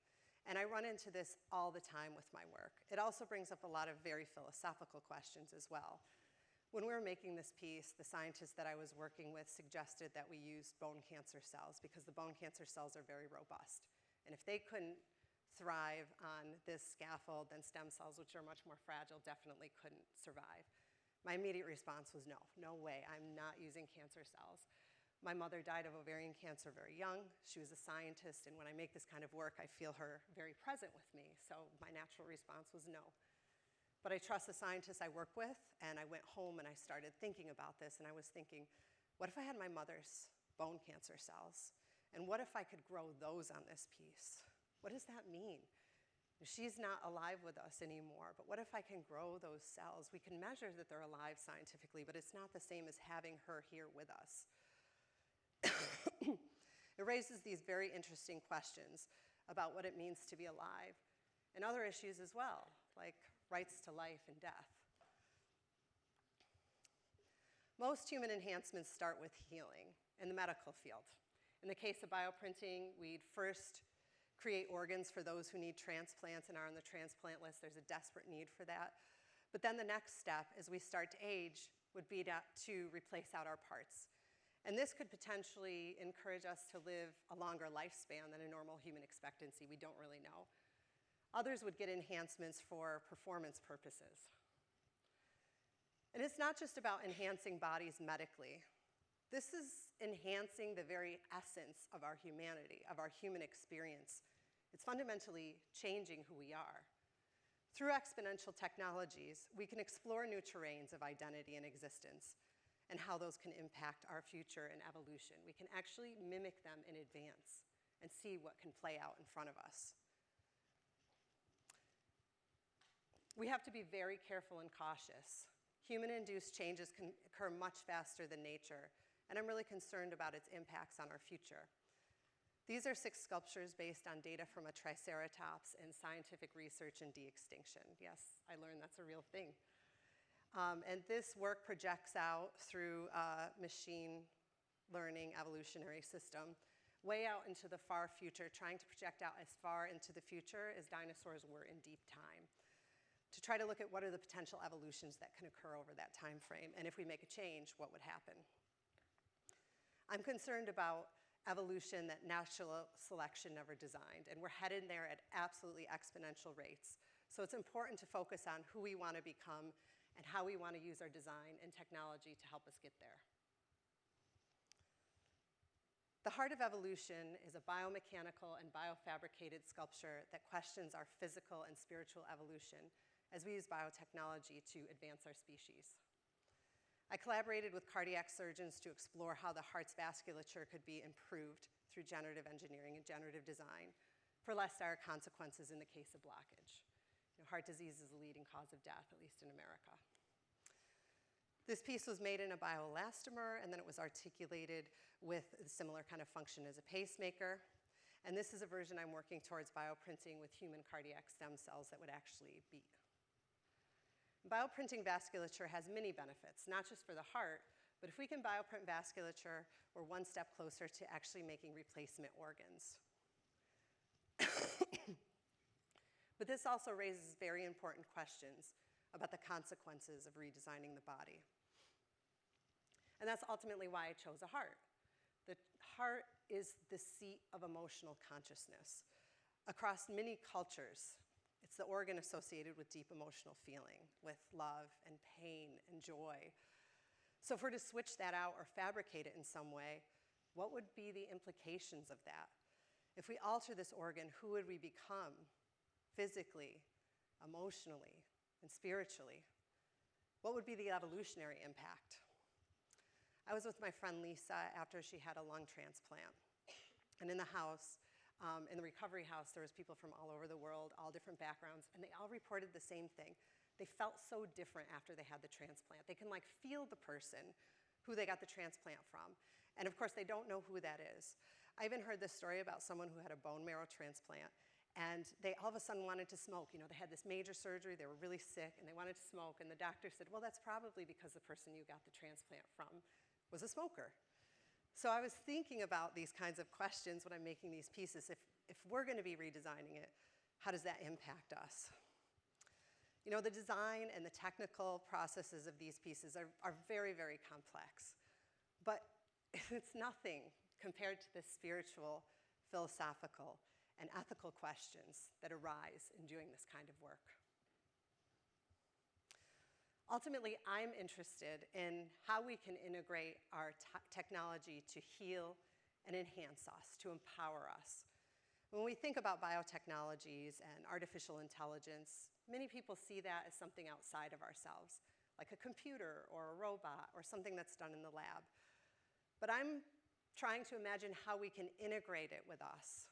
And I run into this all the time with my work. It also brings up a lot of very philosophical questions as well. When we were making this piece, the scientist that I was working with suggested that we use bone cancer cells because the bone cancer cells are very robust. And if they couldn't thrive on this scaffold, then stem cells, which are much more fragile, definitely couldn't survive. My immediate response was no way, I'm not using cancer cells. My mother died of ovarian cancer very young. She was a scientist, and when I make this kind of work, I feel her very present with me. So my natural response was no. But I trust the scientists I work with, and I went home and I started thinking about this, and I was thinking, what if I had my mother's bone cancer cells? And what if I could grow those on this piece? What does that mean? She's not alive with us anymore, but what if I can grow those cells? We can measure that they're alive scientifically, but it's not the same as having her here with us. It raises these very interesting questions about what it means to be alive, and other issues as well, like rights to life and death. Most human enhancements start with healing in the medical field. In the case of bioprinting, we'd first create organs for those who need transplants and are on the transplant list. There's a desperate need for that. But then the next step, as we start to age, would be to replace out our parts. And this could potentially encourage us to live a longer lifespan than a normal human expectancy. We don't really know. Others would get enhancements for performance purposes. And it's not just about enhancing bodies medically. This is enhancing the very essence of our humanity, of our human experience. It's fundamentally changing who we are. Through exponential technologies, we can explore new terrains of identity and existence and how those can impact our future and evolution. We can actually mimic them in advance and see what can play out in front of us. We have to be very careful and cautious. Human-induced changes can occur much faster than nature, and I'm really concerned about its impacts on our future. These are 6 sculptures based on data from a triceratops and scientific research in de-extinction. Yes, I learned that's a real thing. And this work projects out through a machine learning evolutionary system way out into the far future, trying to project out as far into the future as dinosaurs were in deep time, to try to look at what are the potential evolutions that can occur over that time frame, and if we make a change, what would happen? I'm concerned about evolution that natural selection never designed, and we're headed there at absolutely exponential rates. So it's important to focus on who we want to become and how we want to use our design and technology to help us get there. The heart of evolution is a biomechanical and biofabricated sculpture that questions our physical and spiritual evolution as we use biotechnology to advance our species. I collaborated with cardiac surgeons to explore how the heart's vasculature could be improved through generative engineering and generative design for less dire consequences in the case of blockage. Heart disease is the leading cause of death, at least in America. This piece was made in a bioelastomer, and then it was articulated with a similar kind of function as a pacemaker. And this is a version I'm working towards bioprinting with human cardiac stem cells that would actually beat. Bioprinting vasculature has many benefits, not just for the heart, but if we can bioprint vasculature, we're one step closer to actually making replacement organs. But this also raises very important questions about the consequences of redesigning the body. And that's ultimately why I chose a heart. The heart is the seat of emotional consciousness. Across many cultures, it's the organ associated with deep emotional feeling, with love and pain and joy. So if we're to switch that out or fabricate it in some way, what would be the implications of that? If we alter this organ, who would we become physically, emotionally, and spiritually? What would be the evolutionary impact? I was with my friend Lisa after she had a lung transplant. And in the house, in the recovery house, there was people from all over the world, all different backgrounds, and they all reported the same thing. They felt so different after they had the transplant. They can feel the person who they got the transplant from. And of course, they don't know who that is. I even heard this story about someone who had a bone marrow transplant, And they all of a sudden wanted to smoke. You know, they had this major surgery, they were really sick, and they wanted to smoke. And the doctor said, well, that's probably because the person you got the transplant from was a smoker. So I was thinking about these kinds of questions when I'm making these pieces. If we're going to be redesigning it, how does that impact us? You know, the design and the technical processes of these pieces are very, very complex. But it's nothing compared to the spiritual, philosophical, and ethical questions that arise in doing this kind of work. Ultimately, I'm interested in how we can integrate our technology to heal and enhance us, to empower us. When we think about biotechnologies and artificial intelligence, many people see that as something outside of ourselves, like a computer or a robot or something that's done in the lab. But I'm trying to imagine how we can integrate it with us,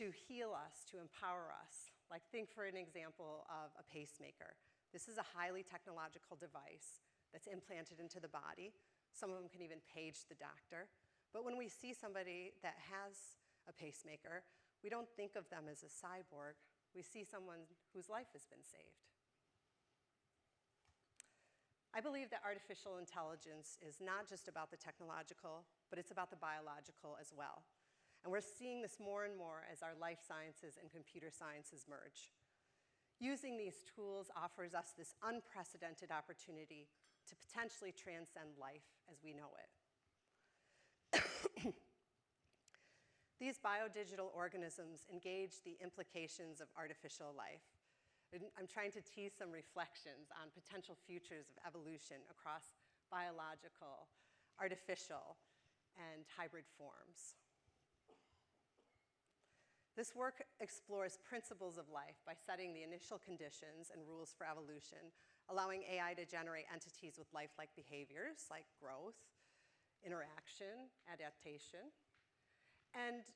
to heal us, to empower us. Like, think for an example of a pacemaker. This is a highly technological device that's implanted into the body. Some of them can even page the doctor. But when we see somebody that has a pacemaker, we don't think of them as a cyborg. We see someone whose life has been saved. I believe that artificial intelligence is not just about the technological, but it's about the biological as well. And we're seeing this more and more as our life sciences and computer sciences merge. Using these tools offers us this unprecedented opportunity to potentially transcend life as we know it. These biodigital organisms engage the implications of artificial life. And I'm trying to tease some reflections on potential futures of evolution across biological, artificial, and hybrid forms. This work explores principles of life by setting the initial conditions and rules for evolution, allowing AI to generate entities with lifelike behaviors like growth, interaction, adaptation. And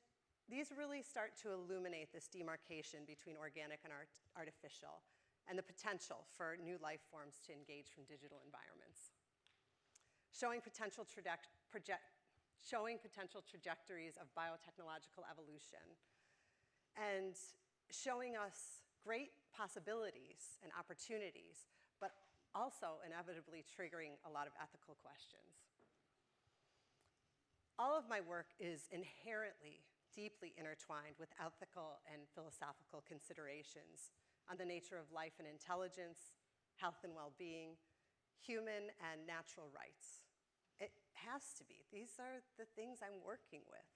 these really start to illuminate this demarcation between organic and artificial, and the potential for new life forms to engage from digital environments. Showing potential trajectories of biotechnological evolution, and showing us great possibilities and opportunities, but also inevitably triggering a lot of ethical questions. All of my work is inherently deeply intertwined with ethical and philosophical considerations on the nature of life and intelligence, health and well-being, human and natural rights. It has to be. These are the things I'm working with.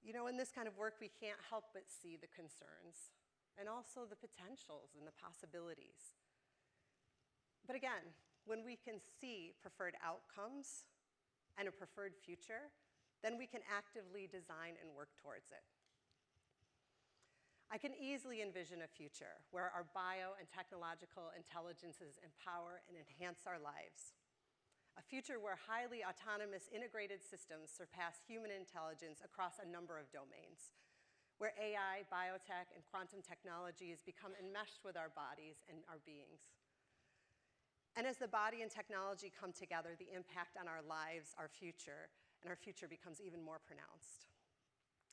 You know, in this kind of work, we can't help but see the concerns and also the potentials and the possibilities. But again, when we can see preferred outcomes and a preferred future, then we can actively design and work towards it. I can easily envision a future where our bio and technological intelligences empower and enhance our lives. A future where highly autonomous integrated systems surpass human intelligence across a number of domains, where AI, biotech, and quantum technologies become enmeshed with our bodies and our beings. And as the body and technology come together, the impact on our lives, our future becomes even more pronounced.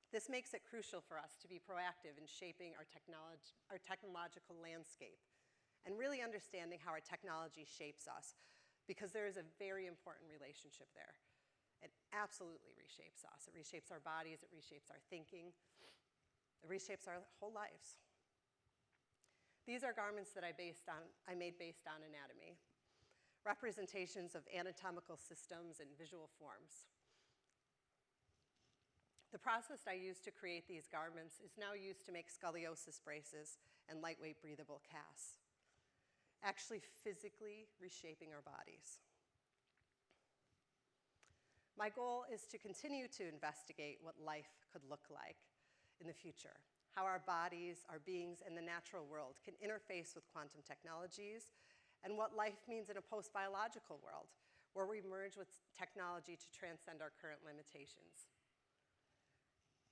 This makes it crucial for us to be proactive in shaping our technological landscape and really understanding how our technology shapes us, because there is a very important relationship there. It absolutely reshapes us. It reshapes our bodies, it reshapes our thinking, it reshapes our whole lives. These are garments that I made based on anatomy, representations of anatomical systems and visual forms. The process I used to create these garments is now used to make scoliosis braces and lightweight breathable casts, actually physically reshaping our bodies. My goal is to continue to investigate what life could look like in the future, how our bodies, our beings, and the natural world can interface with quantum technologies, and what life means in a post-biological world, where we merge with technology to transcend our current limitations.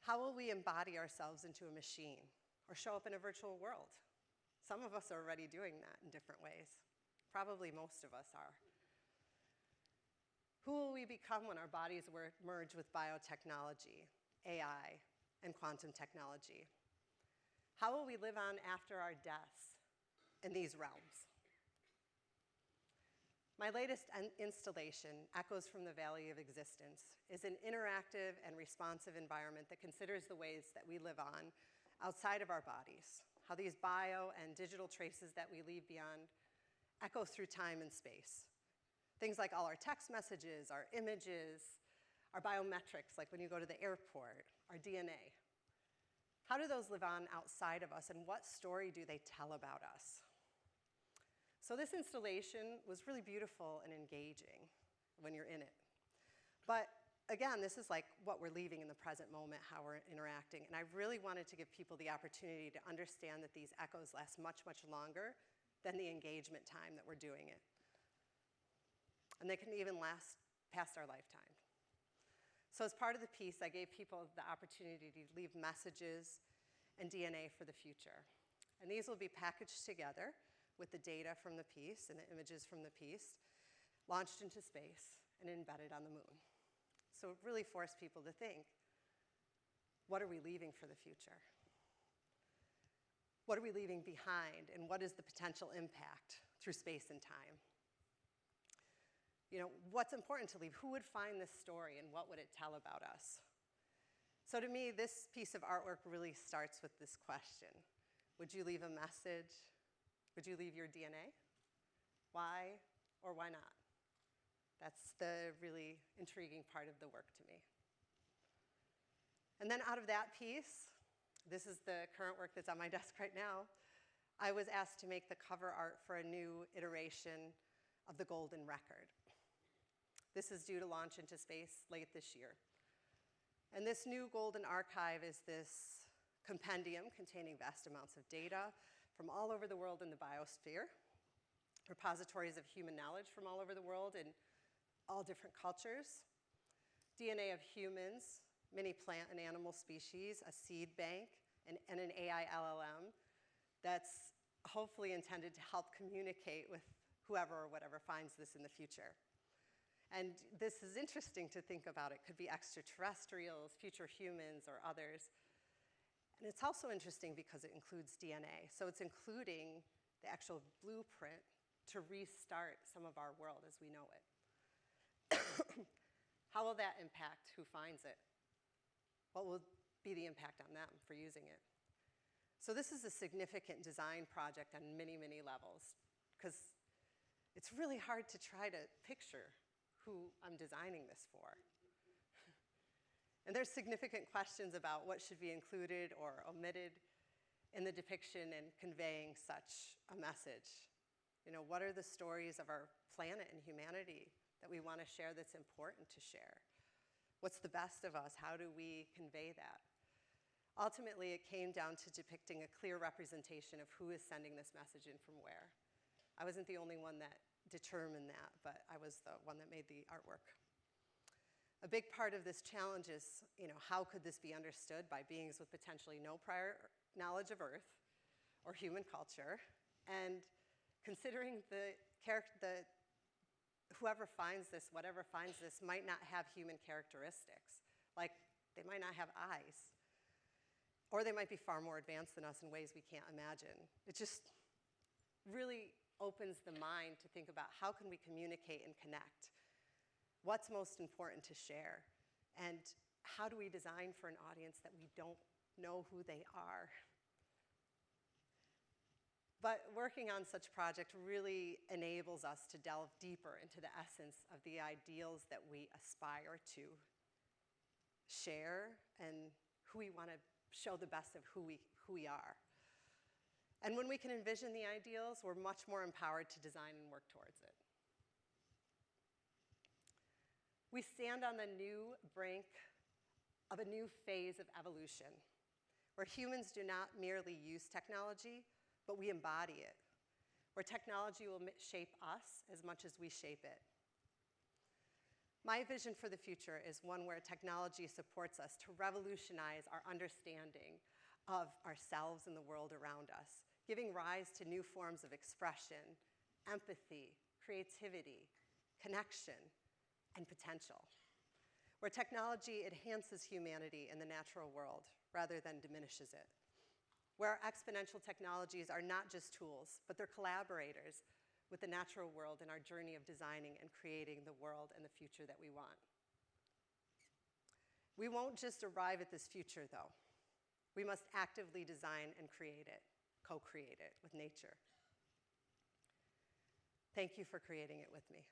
How will we embody ourselves into a machine or show up in a virtual world? Some of us are already doing that in different ways. Probably most of us are. Who will we become when our bodies merge with biotechnology, AI, and quantum technology. How will we live on after our deaths in these realms? My latest installation, Echoes from the Valley of Existence, is an interactive and responsive environment that considers the ways that we live on outside of our bodies, how these bio and digital traces that we leave beyond echo through time and space. Things like all our text messages, our images, our biometrics, like when you go to the airport, our DNA. How do those live on outside of us, and what story do they tell about us? So this installation was really beautiful and engaging when you're in it. But again, this is like what we're leaving in the present moment, how we're interacting. And I really wanted to give people the opportunity to understand that these echoes last much, much longer than the engagement time that we're doing it. And they can even last past our lifetime. So as part of the piece, I gave people the opportunity to leave messages and DNA for the future. And these will be packaged together with the data from the piece and the images from the piece, launched into space and embedded on the moon. So it really forced people to think, what are we leaving for the future? What are we leaving behind, and what is the potential impact through space and time? You know, what's important to leave? Who would find this story, and what would it tell about us? So to me, this piece of artwork really starts with this question. Would you leave a message? Would you leave your DNA? Why or why not? That's the really intriguing part of the work to me. And then out of that piece, this is the current work that's on my desk right now, I was asked to make the cover art for a new iteration of the Golden Record. This is due to launch into space late this year. And this new Golden Archive is this compendium containing vast amounts of data from all over the world in the biosphere, repositories of human knowledge from all over the world in all different cultures, DNA of humans, many plant and animal species, a seed bank, and an AI LLM that's hopefully intended to help communicate with whoever or whatever finds this in the future. And this is interesting to think about. It could be extraterrestrials, future humans, or others. And it's also interesting because it includes DNA. So it's including the actual blueprint to restart some of our world as we know it. How will that impact who finds it? What will be the impact on them for using it? So this is a significant design project on many, many levels, because it's really hard to try to picture who I'm designing this for. And there's significant questions about what should be included or omitted in the depiction and conveying such a message. You know, what are the stories of our planet and humanity that we want to share that's important to share? What's the best of us? How do we convey that? Ultimately, it came down to depicting a clear representation of who is sending this message in from where. I wasn't the only one that determined that, but I was the one that made the artwork. A big part of this challenge is, you know, how could this be understood by beings with potentially no prior knowledge of Earth or human culture, and considering whoever finds this, whatever finds this, might not have human characteristics. Like, they might not have eyes, or they might be far more advanced than us in ways we can't imagine. It just really opens the mind to think about how can we communicate and connect? What's most important to share? And how do we design for an audience that we don't know who they are? But working on such a project really enables us to delve deeper into the essence of the ideals that we aspire to share and who we want to show the best of who we are. And when we can envision the ideals, we're much more empowered to design and work towards it. We stand on the new brink of a new phase of evolution, where humans do not merely use technology, but we embody it, where technology will shape us as much as we shape it. My vision for the future is one where technology supports us to revolutionize our understanding of ourselves and the world around us, giving rise to new forms of expression, empathy, creativity, connection, and potential. where technology enhances humanity in the natural world rather than diminishes it, where exponential technologies are not just tools, but they're collaborators with the natural world in our journey of designing and creating the world and the future that we want. We won't just arrive at this future, though. We must actively design and create it, co-create it with nature. Thank you for creating it with me.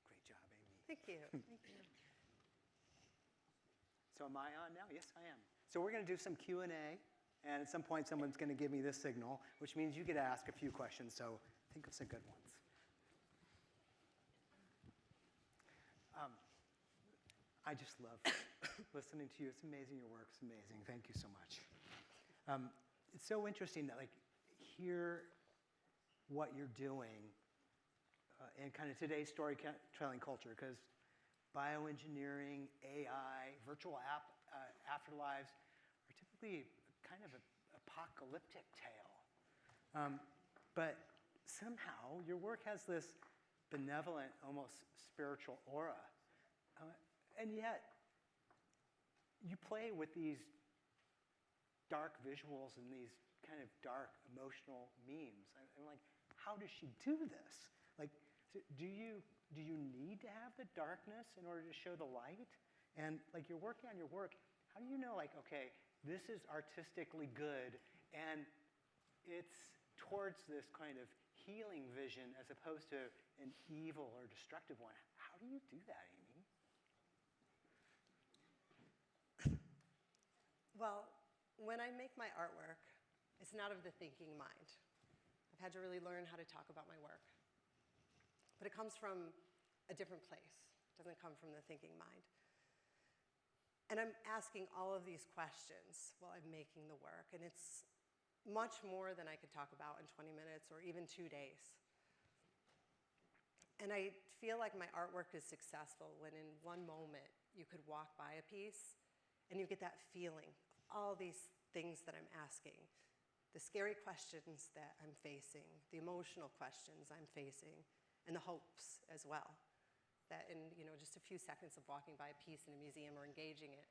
Great job, Amy. Thank you. Thank you. So am I on now? Yes, I am. So we're going to do some Q&A, and at some point someone's going to give me this signal, which means you get to ask a few questions, so think of some good ones. I just love listening to you. It's amazing. Your work's amazing. Thank you so much. It's so interesting that hear what you're doing in kind of today's storytelling culture, because bioengineering, AI, virtual afterlives are typically kind of an apocalyptic tale. But somehow your work has this benevolent, almost spiritual aura. And yet, you play with these dark visuals and these kind of dark emotional memes. I'm like, how does she do this? Do you need to have the darkness in order to show the light? And you're working on your work, how do you know okay, this is artistically good and it's towards this kind of healing vision as opposed to an evil or destructive one? How do you do that, Amy? Well, when I make my artwork, it's not of the thinking mind. I've had to really learn how to talk about my work. But it comes from a different place. It doesn't come from the thinking mind. And I'm asking all of these questions while I'm making the work, and it's much more than I could talk about in 20 minutes or even 2 days. And I feel like my artwork is successful when in one moment you could walk by a piece and you get that feeling, all these things that I'm asking, the scary questions that I'm facing, the emotional questions I'm facing, and the hopes as well. That in just a few seconds of walking by a piece in a museum or engaging it,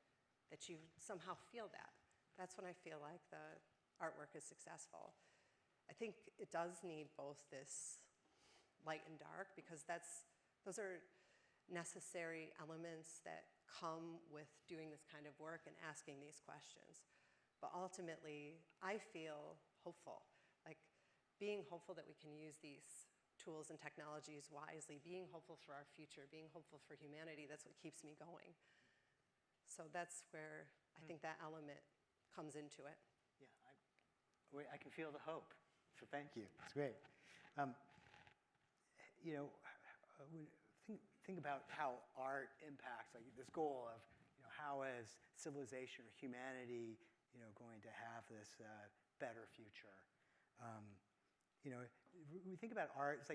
that you somehow feel that. That's when I feel like the artwork is successful. I think it does need both this light and dark, because those are necessary elements that come with doing this kind of work and asking these questions. But ultimately, I feel hopeful, being hopeful that we can use these tools and technologies wisely, being hopeful for our future, being hopeful for humanity, that's what keeps me going. So that's where I think that element comes into it. Yeah, I can feel the hope, so thank you. It's great. Think about how art impacts this goal of how is civilization or humanity going to have this better future. We think about art, it's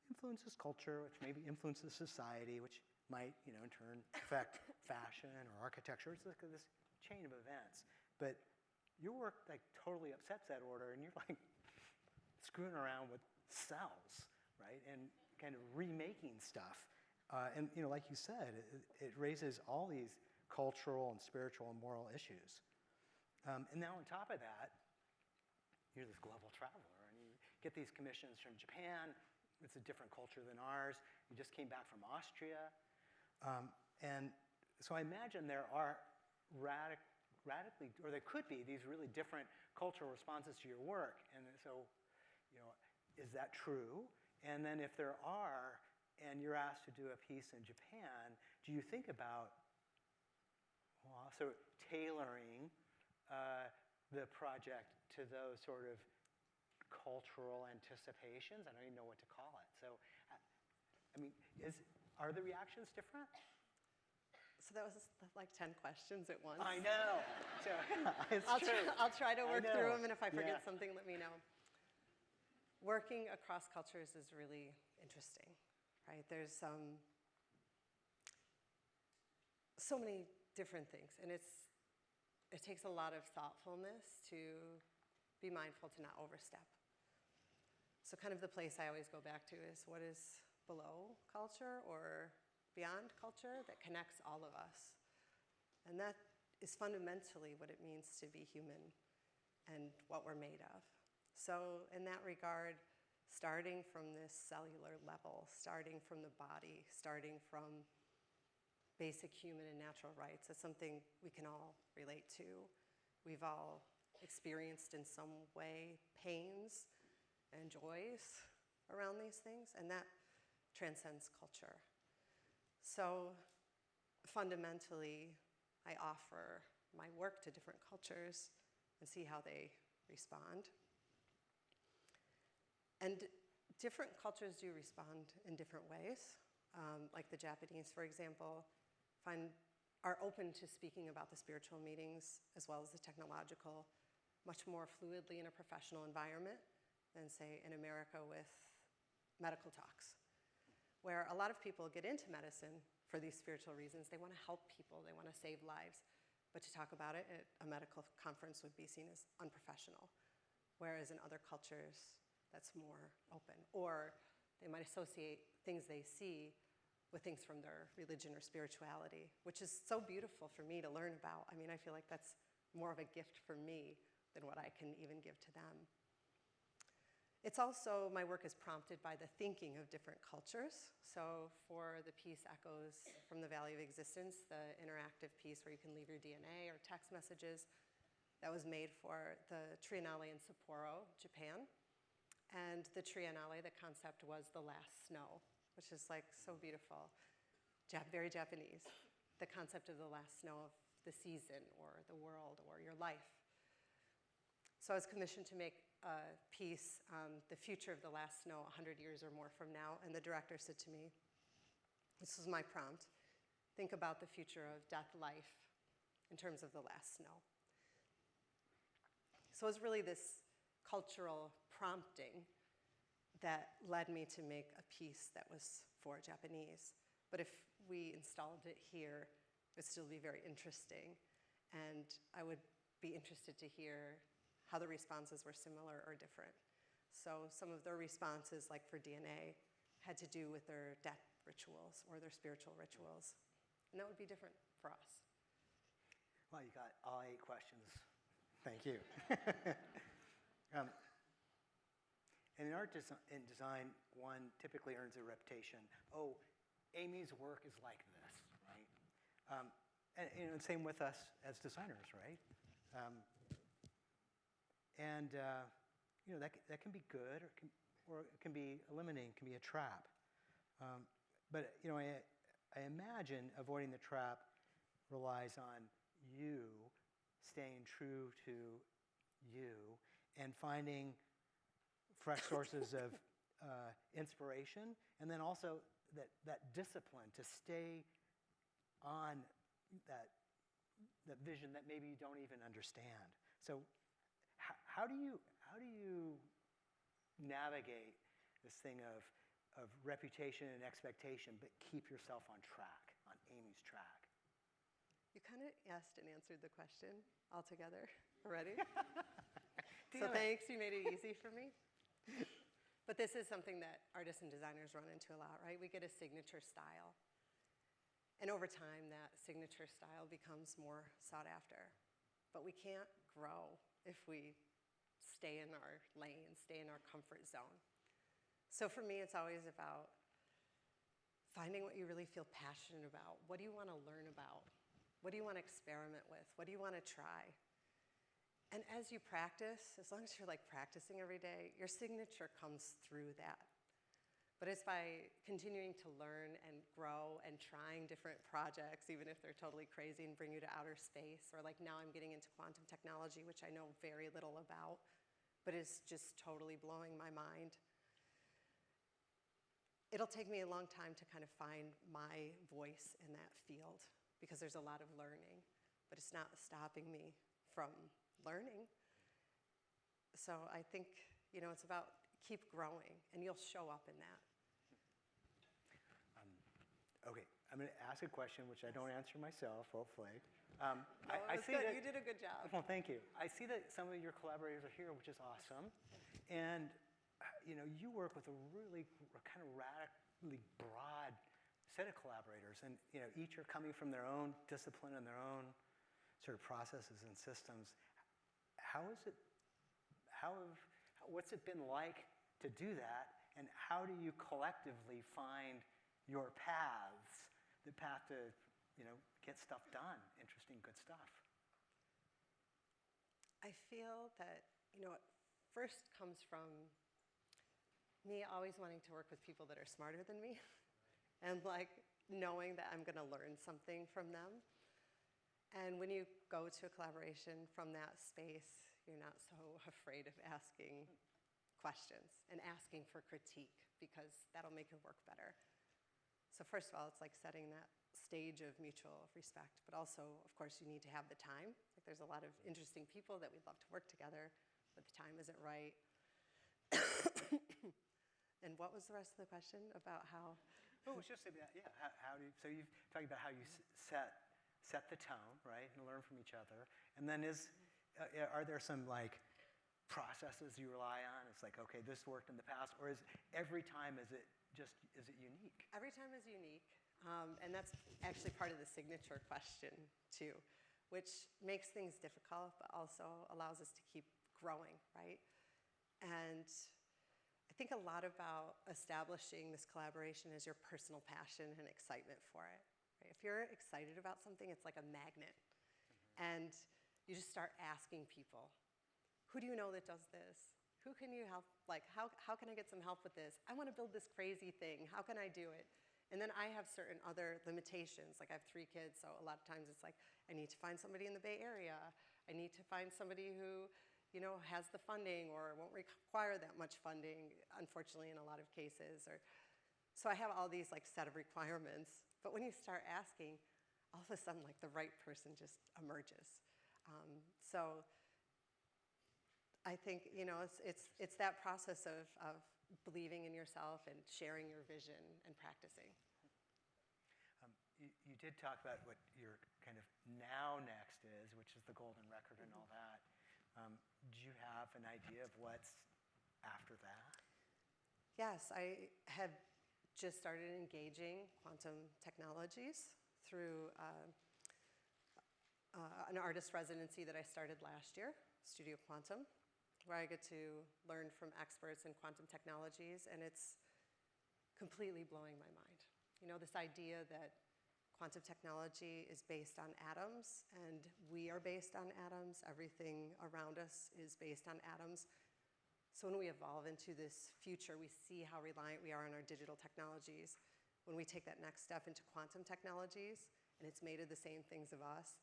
influences culture, which maybe influences society, which might in turn affect fashion or architecture. It's this chain of events. But your work totally upsets that order, and you're screwing around with cells, right? And kind of remaking stuff. And like you said, it raises all these cultural and spiritual and moral issues. And now on top of that, you're this global traveler, and you get these commissions from Japan. It's a different culture than ours. You just came back from Austria. And so I imagine there are radically, or there could be, these really different cultural responses to your work. And so, is that true? And then if there are, and you're asked to do a piece in Japan, do you think about also tailoring the project to those sort of cultural anticipations? I don't even know what to call it. So, are the reactions different? So that was like 10 questions at once. I know. So, it's true. I'll try to work through know. them, and if I forget Yeah. something, let me know. Working across cultures is really interesting, right? There's so many different things, and it takes a lot of thoughtfulness to be mindful to not overstep. So kind of the place I always go back to is what is below culture or beyond culture that connects all of us. And that is fundamentally what it means to be human and what we're made of. So in that regard, starting from this cellular level, starting from the body, starting from basic human and natural rights, is something we can all relate to. We've all experienced in some way pains and joys around these things, and that transcends culture. So fundamentally, I offer my work to different cultures and see how they respond. And different cultures do respond in different ways. Like the Japanese, for example, are open to speaking about the spiritual meetings as well as the technological much more fluidly in a professional environment than, say, in America with medical talks, where a lot of people get into medicine for these spiritual reasons. They want to help people. They want to save lives. But to talk about it at a medical conference would be seen as unprofessional, whereas in other cultures, that's more open. Or they might associate things they see with things from their religion or spirituality, which is so beautiful for me to learn about. I mean, I feel like that's more of a gift for me than what I can even give to them. It's also, my work is prompted by the thinking of different cultures. So for the piece Echoes from the Valley of Existence, the interactive piece where you can leave your DNA or text messages, that was made for the Triennale in Sapporo, Japan. And the Triennale, the concept was the last snow, which is like so beautiful, very Japanese. The concept of the last snow of the season or the world or your life. So I was commissioned to make a piece, The Future of the Last Snow, 100 years or more from now, and the director said to me, this was my prompt, think about the future of death, life, in terms of the last snow. So it was really this cultural prompting that led me to make a piece that was for Japanese. But if we installed it here, it would still be very interesting. And I would be interested to hear how the responses were similar or different. So some of their responses, like for DNA, had to do with their death rituals or their spiritual rituals. And that would be different for us. Well, you got all 8 questions. Thank you. In art and design, one typically earns a reputation. Oh, Amy's work is like this, right? And same with us as designers, right? That can be good, or it can be eliminating, can be a trap. But I imagine avoiding the trap relies on you staying true to you and finding fresh sources of inspiration, and then also that discipline to stay on that vision that maybe you don't even understand. So how do you navigate this thing of reputation and expectation, but keep yourself on track, on Amy's track? You kind of asked and answered the question altogether already. So thanks, you made it easy for me. But this is something that artists and designers run into a lot, right? We get a signature style. And over time, that signature style becomes more sought after. But we can't grow if we stay in our lane, stay in our comfort zone. So for me, it's always about finding what you really feel passionate about. What do you want to learn about? What do you want to experiment with? What do you want to try? And as you practice, as long as you're like practicing every day, your signature comes through that. But it's by continuing to learn and grow and trying different projects, even if they're totally crazy and bring you to outer space, or like now I'm getting into quantum technology, which I know very little about, but is just totally blowing my mind. It'll take me a long time to kind of find my voice in that field. because there's a lot of learning, but it's not stopping me from learning. So I think, it's about keep growing, and you'll show up in that. Okay, I'm going to ask a question which I don't answer myself, hopefully. I see good. You did a good job. Well, thank you. I see that some of your collaborators are here, which is awesome. And, you work with a really kind of radically broad set of collaborators. And, each are coming from their own discipline and their own sort of processes and systems. What's it been like to do that? And how do you collectively find your paths, the path to, get stuff done, interesting, good stuff? I feel that, it first comes from me always wanting to work with people that are smarter than me and knowing that I'm going to learn something from them. And when you go to a collaboration from that space, you're not so afraid of asking questions and asking for critique, because that'll make your work better. So first of all, it's like setting that stage of mutual respect, but also, of course, you need to have the time. There's a lot of interesting people that we'd love to work together, but the time isn't right. And what was the rest of the question about how? Oh, it was just about, how do you, so you've talked about how you set the tone, right, and learn from each other. And then are there some processes you rely on? It's okay, this worked in the past, or is every time is it unique? Every time is unique, and that's actually part of the signature question too, which makes things difficult, but also allows us to keep growing, right? And I think a lot about establishing this collaboration is your personal passion and excitement for it. Right? If you're excited about something, it's like a magnet, and you just start asking people, who do you know that does this? Who can you help? How can I get some help with this? I want to build this crazy thing. How can I do it? And then I have certain other limitations. I have 3 kids, so a lot of times it's I need to find somebody in the Bay Area. I need to find somebody who, has the funding or won't require that much funding, unfortunately, in a lot of cases. So I have all these set of requirements. But when you start asking, all of a sudden, the right person just emerges. So I think, it's that process of believing in yourself and sharing your vision and practicing. You did talk about what your kind of now next is, which is the golden record and all that. Do you have an idea of what's after that? Yes, I have just started engaging quantum technologies through an artist residency that I started last year, Studio Quantum, where I get to learn from experts in quantum technologies, and it's completely blowing my mind. This idea that quantum technology is based on atoms, and we are based on atoms. Everything around us is based on atoms. So when we evolve into this future, we see how reliant we are on our digital technologies. When we take that next step into quantum technologies, and it's made of the same things of us,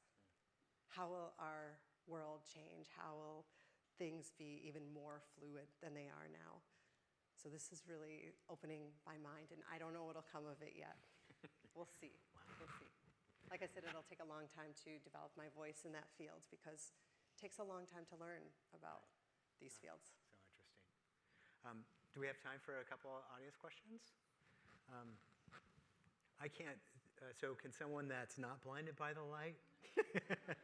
how will our world change? How will things be even more fluid than they are now? So this is really opening my mind, and I don't know what'll come of it yet. We'll see. We'll see. Like I said, it'll take a long time to develop my voice in that field, because it takes a long time to learn about these fields. So interesting. Do we have time for a couple of audience questions? I can't. So can someone that's not blinded by the light?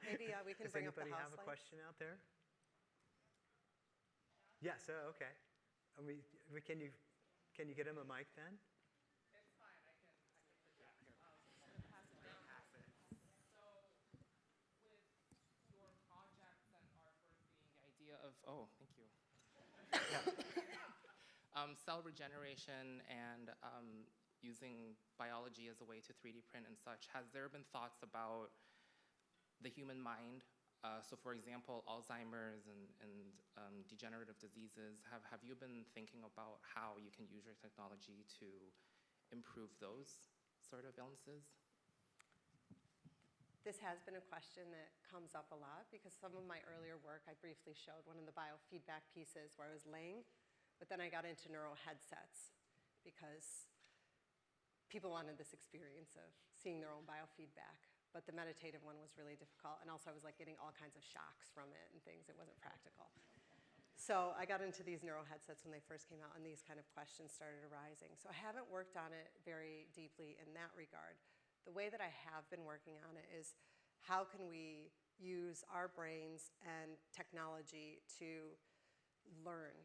Maybe we can bring up the house lights. Does anybody have a question out there? Yes. Okay. Can you get him a mic then? It's fine. I can project here. So with your projects and artwork being the idea of thank you. Cell regeneration and using biology as a way to 3D print and such, has there been thoughts about the human mind? So for example, Alzheimer's and degenerative diseases, have you been thinking about how you can use your technology to improve those sort of illnesses? This has been a question that comes up a lot, because some of my earlier work, I briefly showed one of the biofeedback pieces where I was laying, but then I got into neural headsets because people wanted this experience of seeing their own biofeedback. but the meditative one was really difficult. And also I was like getting all kinds of shocks from it and things. It wasn't practical. So I got into these neuro headsets when they first came out, and these kind of questions started arising. So I haven't worked on it very deeply in that regard. The way that I have been working on it is how can we use our brains and technology to learn,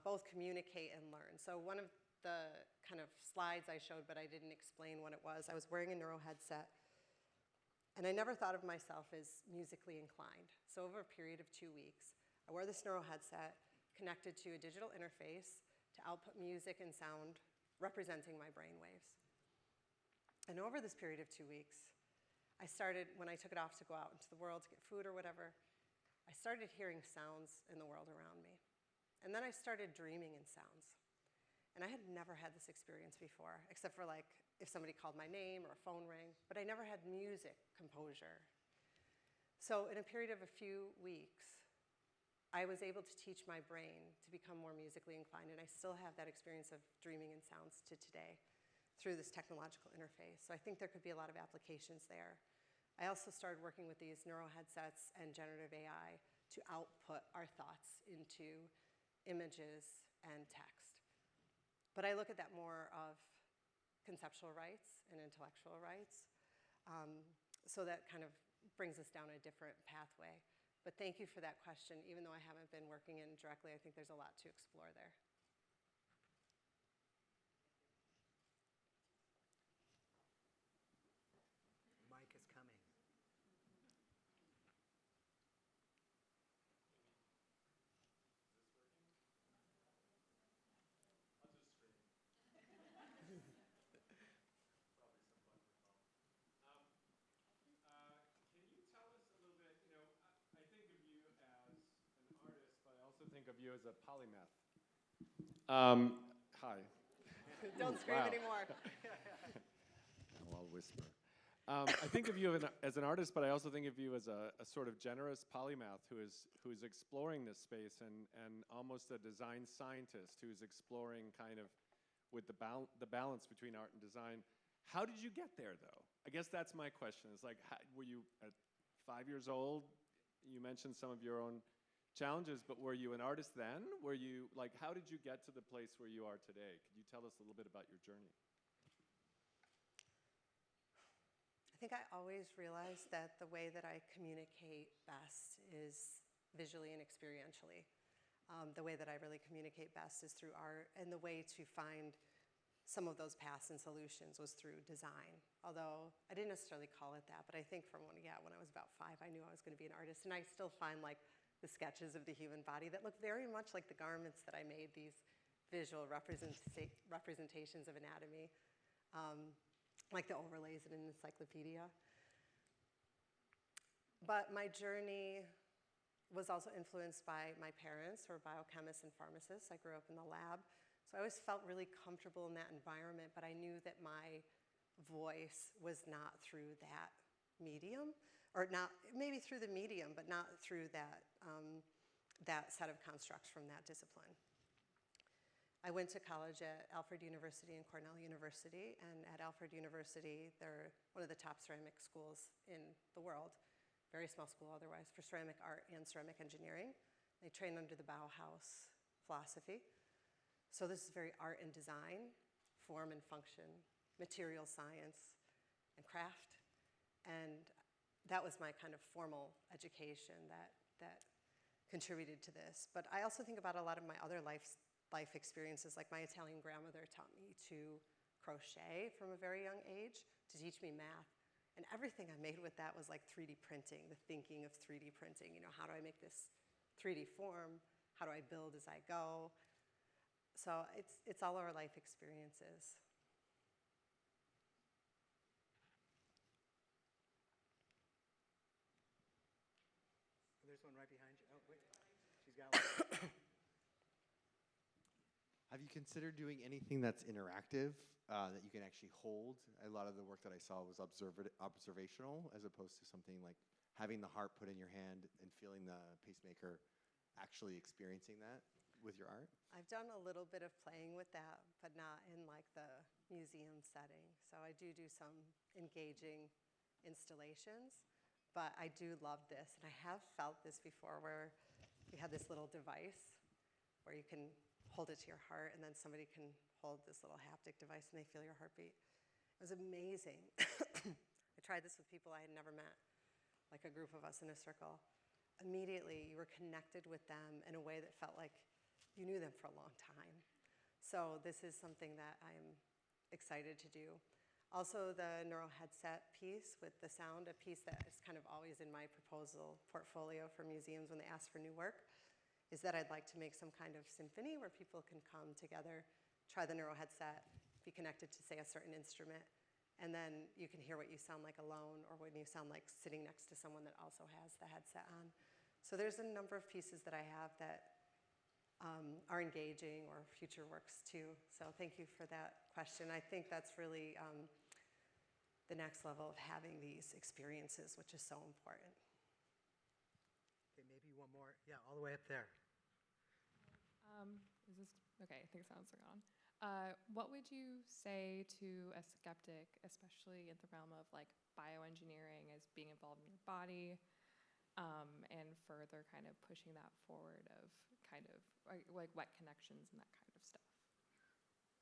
both communicate and learn. So one of the kind of slides I showed, but I didn't explain what it was, I was wearing a neuro headset, and I never thought of myself as musically inclined. So over a period of 2 weeks, I wore this neuro headset connected to a digital interface to output music and sound representing my brain waves. And over this period of 2 weeks, I started, when I took it off to go out into the world to get food or whatever, I started hearing sounds in the world around me. And then I started dreaming in sounds. And I had never had this experience before, except for like if somebody called my name or a phone rang, but I never had music composure. So in a period of a few weeks, I was able to teach my brain to become more musically inclined, and I still have that experience of dreaming in sounds to today through this technological interface. So I think there could be a lot of applications there. I also started working with these neuro headsets and generative AI to output our thoughts into images and text. But I look at that more of conceptual rights and intellectual rights. So that kind of brings us down a different pathway. But thank you for that question. Even though I haven't been working in directly, I think there's a lot to explore there. Mike is coming. Think of you as a polymath. Hi. Don't scream anymore. I'll whisper. I think of you as an artist, but I also think of you as a sort of generous polymath who is exploring this space and almost a design scientist who's exploring kind of with the balance between art and design. How did you get there, though? I guess that's my question. It's like, were you at 5 years old? You mentioned some of your own challenges, but were you an artist then? Were you, like, how did you get to the place where you are today? Could you tell us a little bit about your journey? I think I always realized that the way that I communicate best is visually and experientially. The way that I really communicate best is through art, and the way to find some of those paths and solutions was through design. Although I didn't necessarily call it that, but I think from when I was about 5, I knew I was going to be an artist, and I still find like the sketches of the human body that look very much like the garments that I made, these visual representations of anatomy, like the overlays in an encyclopedia. But my journey was also influenced by my parents, who are biochemists and pharmacists. I grew up in the lab, so I always felt really comfortable in that environment, but I knew that my voice was not through that medium, or not, maybe through the medium, but not through that, that set of constructs from that discipline. I went to college at Alfred University and Cornell University, and at Alfred University, they're one of the top ceramic schools in the world, very small school otherwise, for ceramic art and ceramic engineering. They train under the Bauhaus philosophy. So this is very art and design, form and function, material science, and craft. And that was my kind of formal education that contributed to this. But I also think about a lot of my other life experiences, like my Italian grandmother taught me to crochet from a very young age to teach me math. And everything I made with that was like 3D printing, the thinking of 3D printing. You know, how do I make this 3D form? How do I build as I go? So it's all our life experiences. There's one right behind you. Oh, wait. She's got one. Have you considered doing anything that's interactive, that you can actually hold? A lot of the work that I saw was observational, as opposed to something like having the heart put in your hand and feeling the pacemaker, actually experiencing that with your art? I've done a little bit of playing with that, but not in like the museum setting. So I do some engaging installations, but I do love this. And I have felt this before where we had this little device where you can hold it to your heart, and then somebody can hold this little haptic device and they feel your heartbeat. It was amazing. I tried this with people I had never met, like a group of us in a circle. Immediately, you were connected with them in a way that felt like you knew them for a long time. So this is something that I'm excited to do. Also, the neural headset piece with the sound, a piece that is kind of always in my proposal portfolio for museums when they ask for new work, is that I'd like to make some kind of symphony where people can come together, try the neural headset, be connected to, say, a certain instrument, and then you can hear what you sound like alone or when you sound like sitting next to someone that also has the headset on. So there's a number of pieces that I have that are engaging or future works too. So thank you for that question. I think that's really the next level of having these experiences, which is so important. Okay, maybe one more. Yeah, all the way up there. Is this okay? I think sounds are on. What would you say to a skeptic, especially in the realm of like bioengineering as being involved in your body, and further kind of pushing that forward of kind of like what connections and that kind of stuff?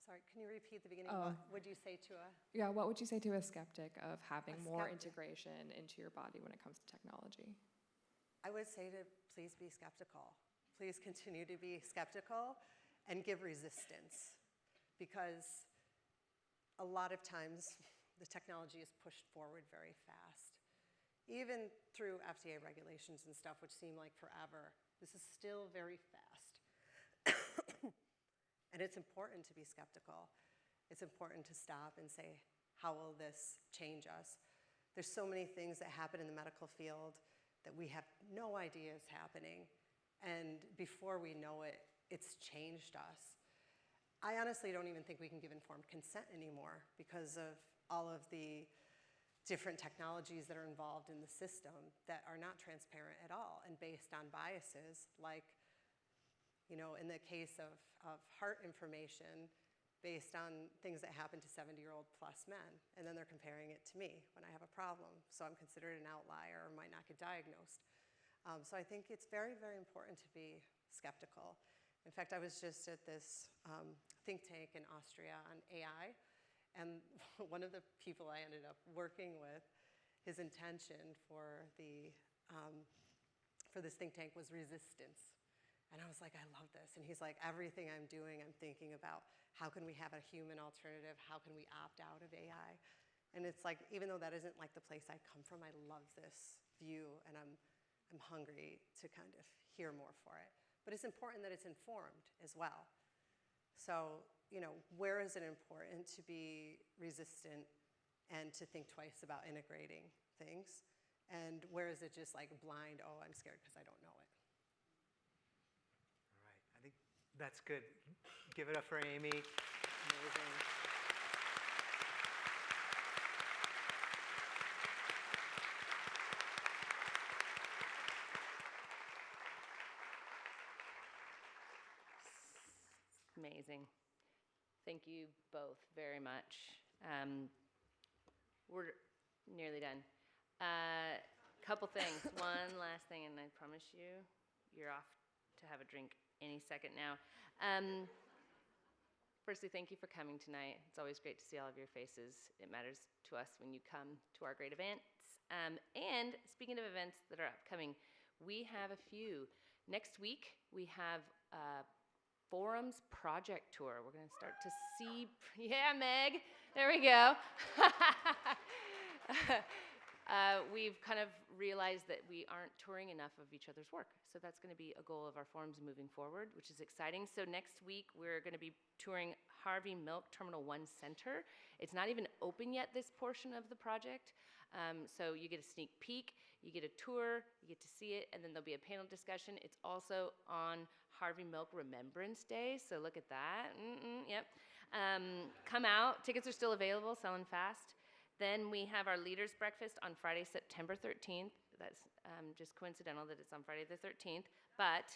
Sorry, can you repeat the beginning? Oh. What would you say to a? Yeah, what would you say to a skeptic of having more skeptic. integration into your body when it comes to technology? I would say to please be skeptical. Please continue to be skeptical and give resistance, because a lot of times the technology is pushed forward very fast. Even through FDA regulations and stuff, which seem like forever, this is still very fast. And it's important to be skeptical. It's important to stop and say, how will this change us? There's so many things that happen in the medical field that we have no idea is happening. And before we know it, it's changed us. I honestly don't even think we can give informed consent anymore because of all of the different technologies that are involved in the system that are not transparent at all and based on biases, like, you know, in the case of heart information based on things that happen to 70-year-old plus men, and then they're comparing it to me when I have a problem. So I'm considered an outlier or might not get diagnosed. So I think it's very, very important to be skeptical. In fact, I was just at this think tank in Austria on AI, and one of the people I ended up working with, his intention for this think tank was resistance. And I was like, I love this. And he's like, everything I'm doing, I'm thinking about how can we have a human alternative? How can we opt out of AI? And it's like, even though that isn't like the place I come from, I love this view, and I'm hungry to kind of hear more for it. But it's important that it's informed as well. So, you know, where is it important to be resistant and to think twice about integrating things? And where is it just like blind, oh, I'm scared because I don't know it? All right, I think that's good. Give it up for Amy. Amazing. Amazing. Thank you both very much. We're nearly done. Couple things. One last thing, and I promise you, you're off to have a drink any second now. Firstly, thank you for coming tonight. It's always great to see all of your faces. It matters to us when you come to our great events. And speaking of events that are upcoming, we have a few. Next week, we have Forums Project Tour. We're going to start to see, yeah, Meg, there we go. We've kind of realized that we aren't touring enough of each other's work. So that's going to be a goal of our forums moving forward, which is exciting. So next week, we're going to be touring Harvey Milk Terminal 1 Center. It's not even open yet, this portion of the project. So you get a sneak peek, you get a tour, you get to see it, and then there'll be a panel discussion. It's also on Harvey Milk Remembrance Day, so look at that. Yep. Come out. Tickets are still available, selling fast. Then we have our Leaders Breakfast on Friday, September 13th. That's just coincidental that it's on Friday the 13th, but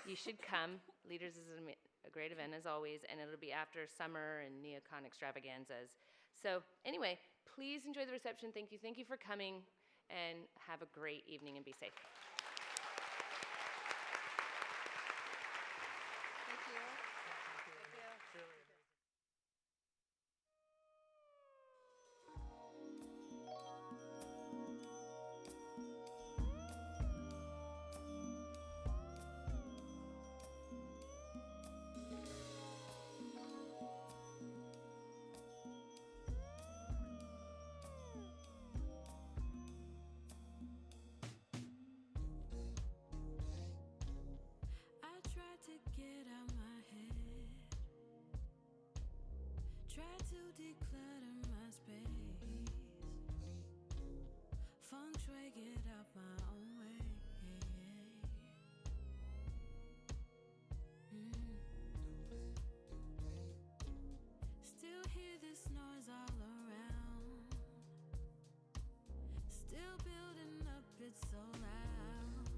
you should come. Leaders is a great event, as always, and it'll be after summer and neocon extravaganzas. So anyway, please enjoy the reception. Thank you. Thank you for coming, and have a great evening and be safe. Thank you. I tried to get out my head, tried to declutter my space, feng shui get out my own way. Still hear this noise all around, still building up, it's so loud.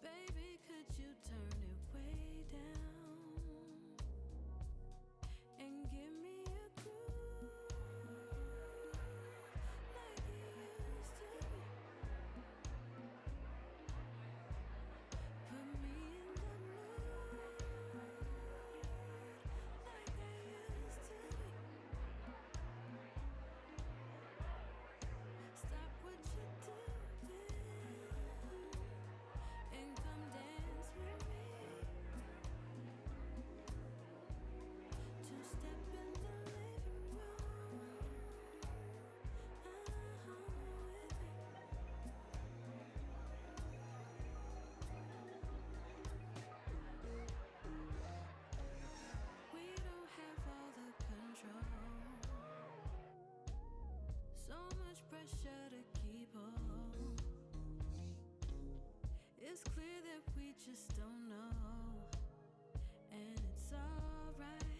Baby, could you turn it way down and give me a groove like it used to be? Put me in the mood like I used to be. Stop what you're doing and come dance with me. Two-step in the living room, with me. We don't have all the control, so much pressure to keep up. It's clear that we just don't know, and it's alright.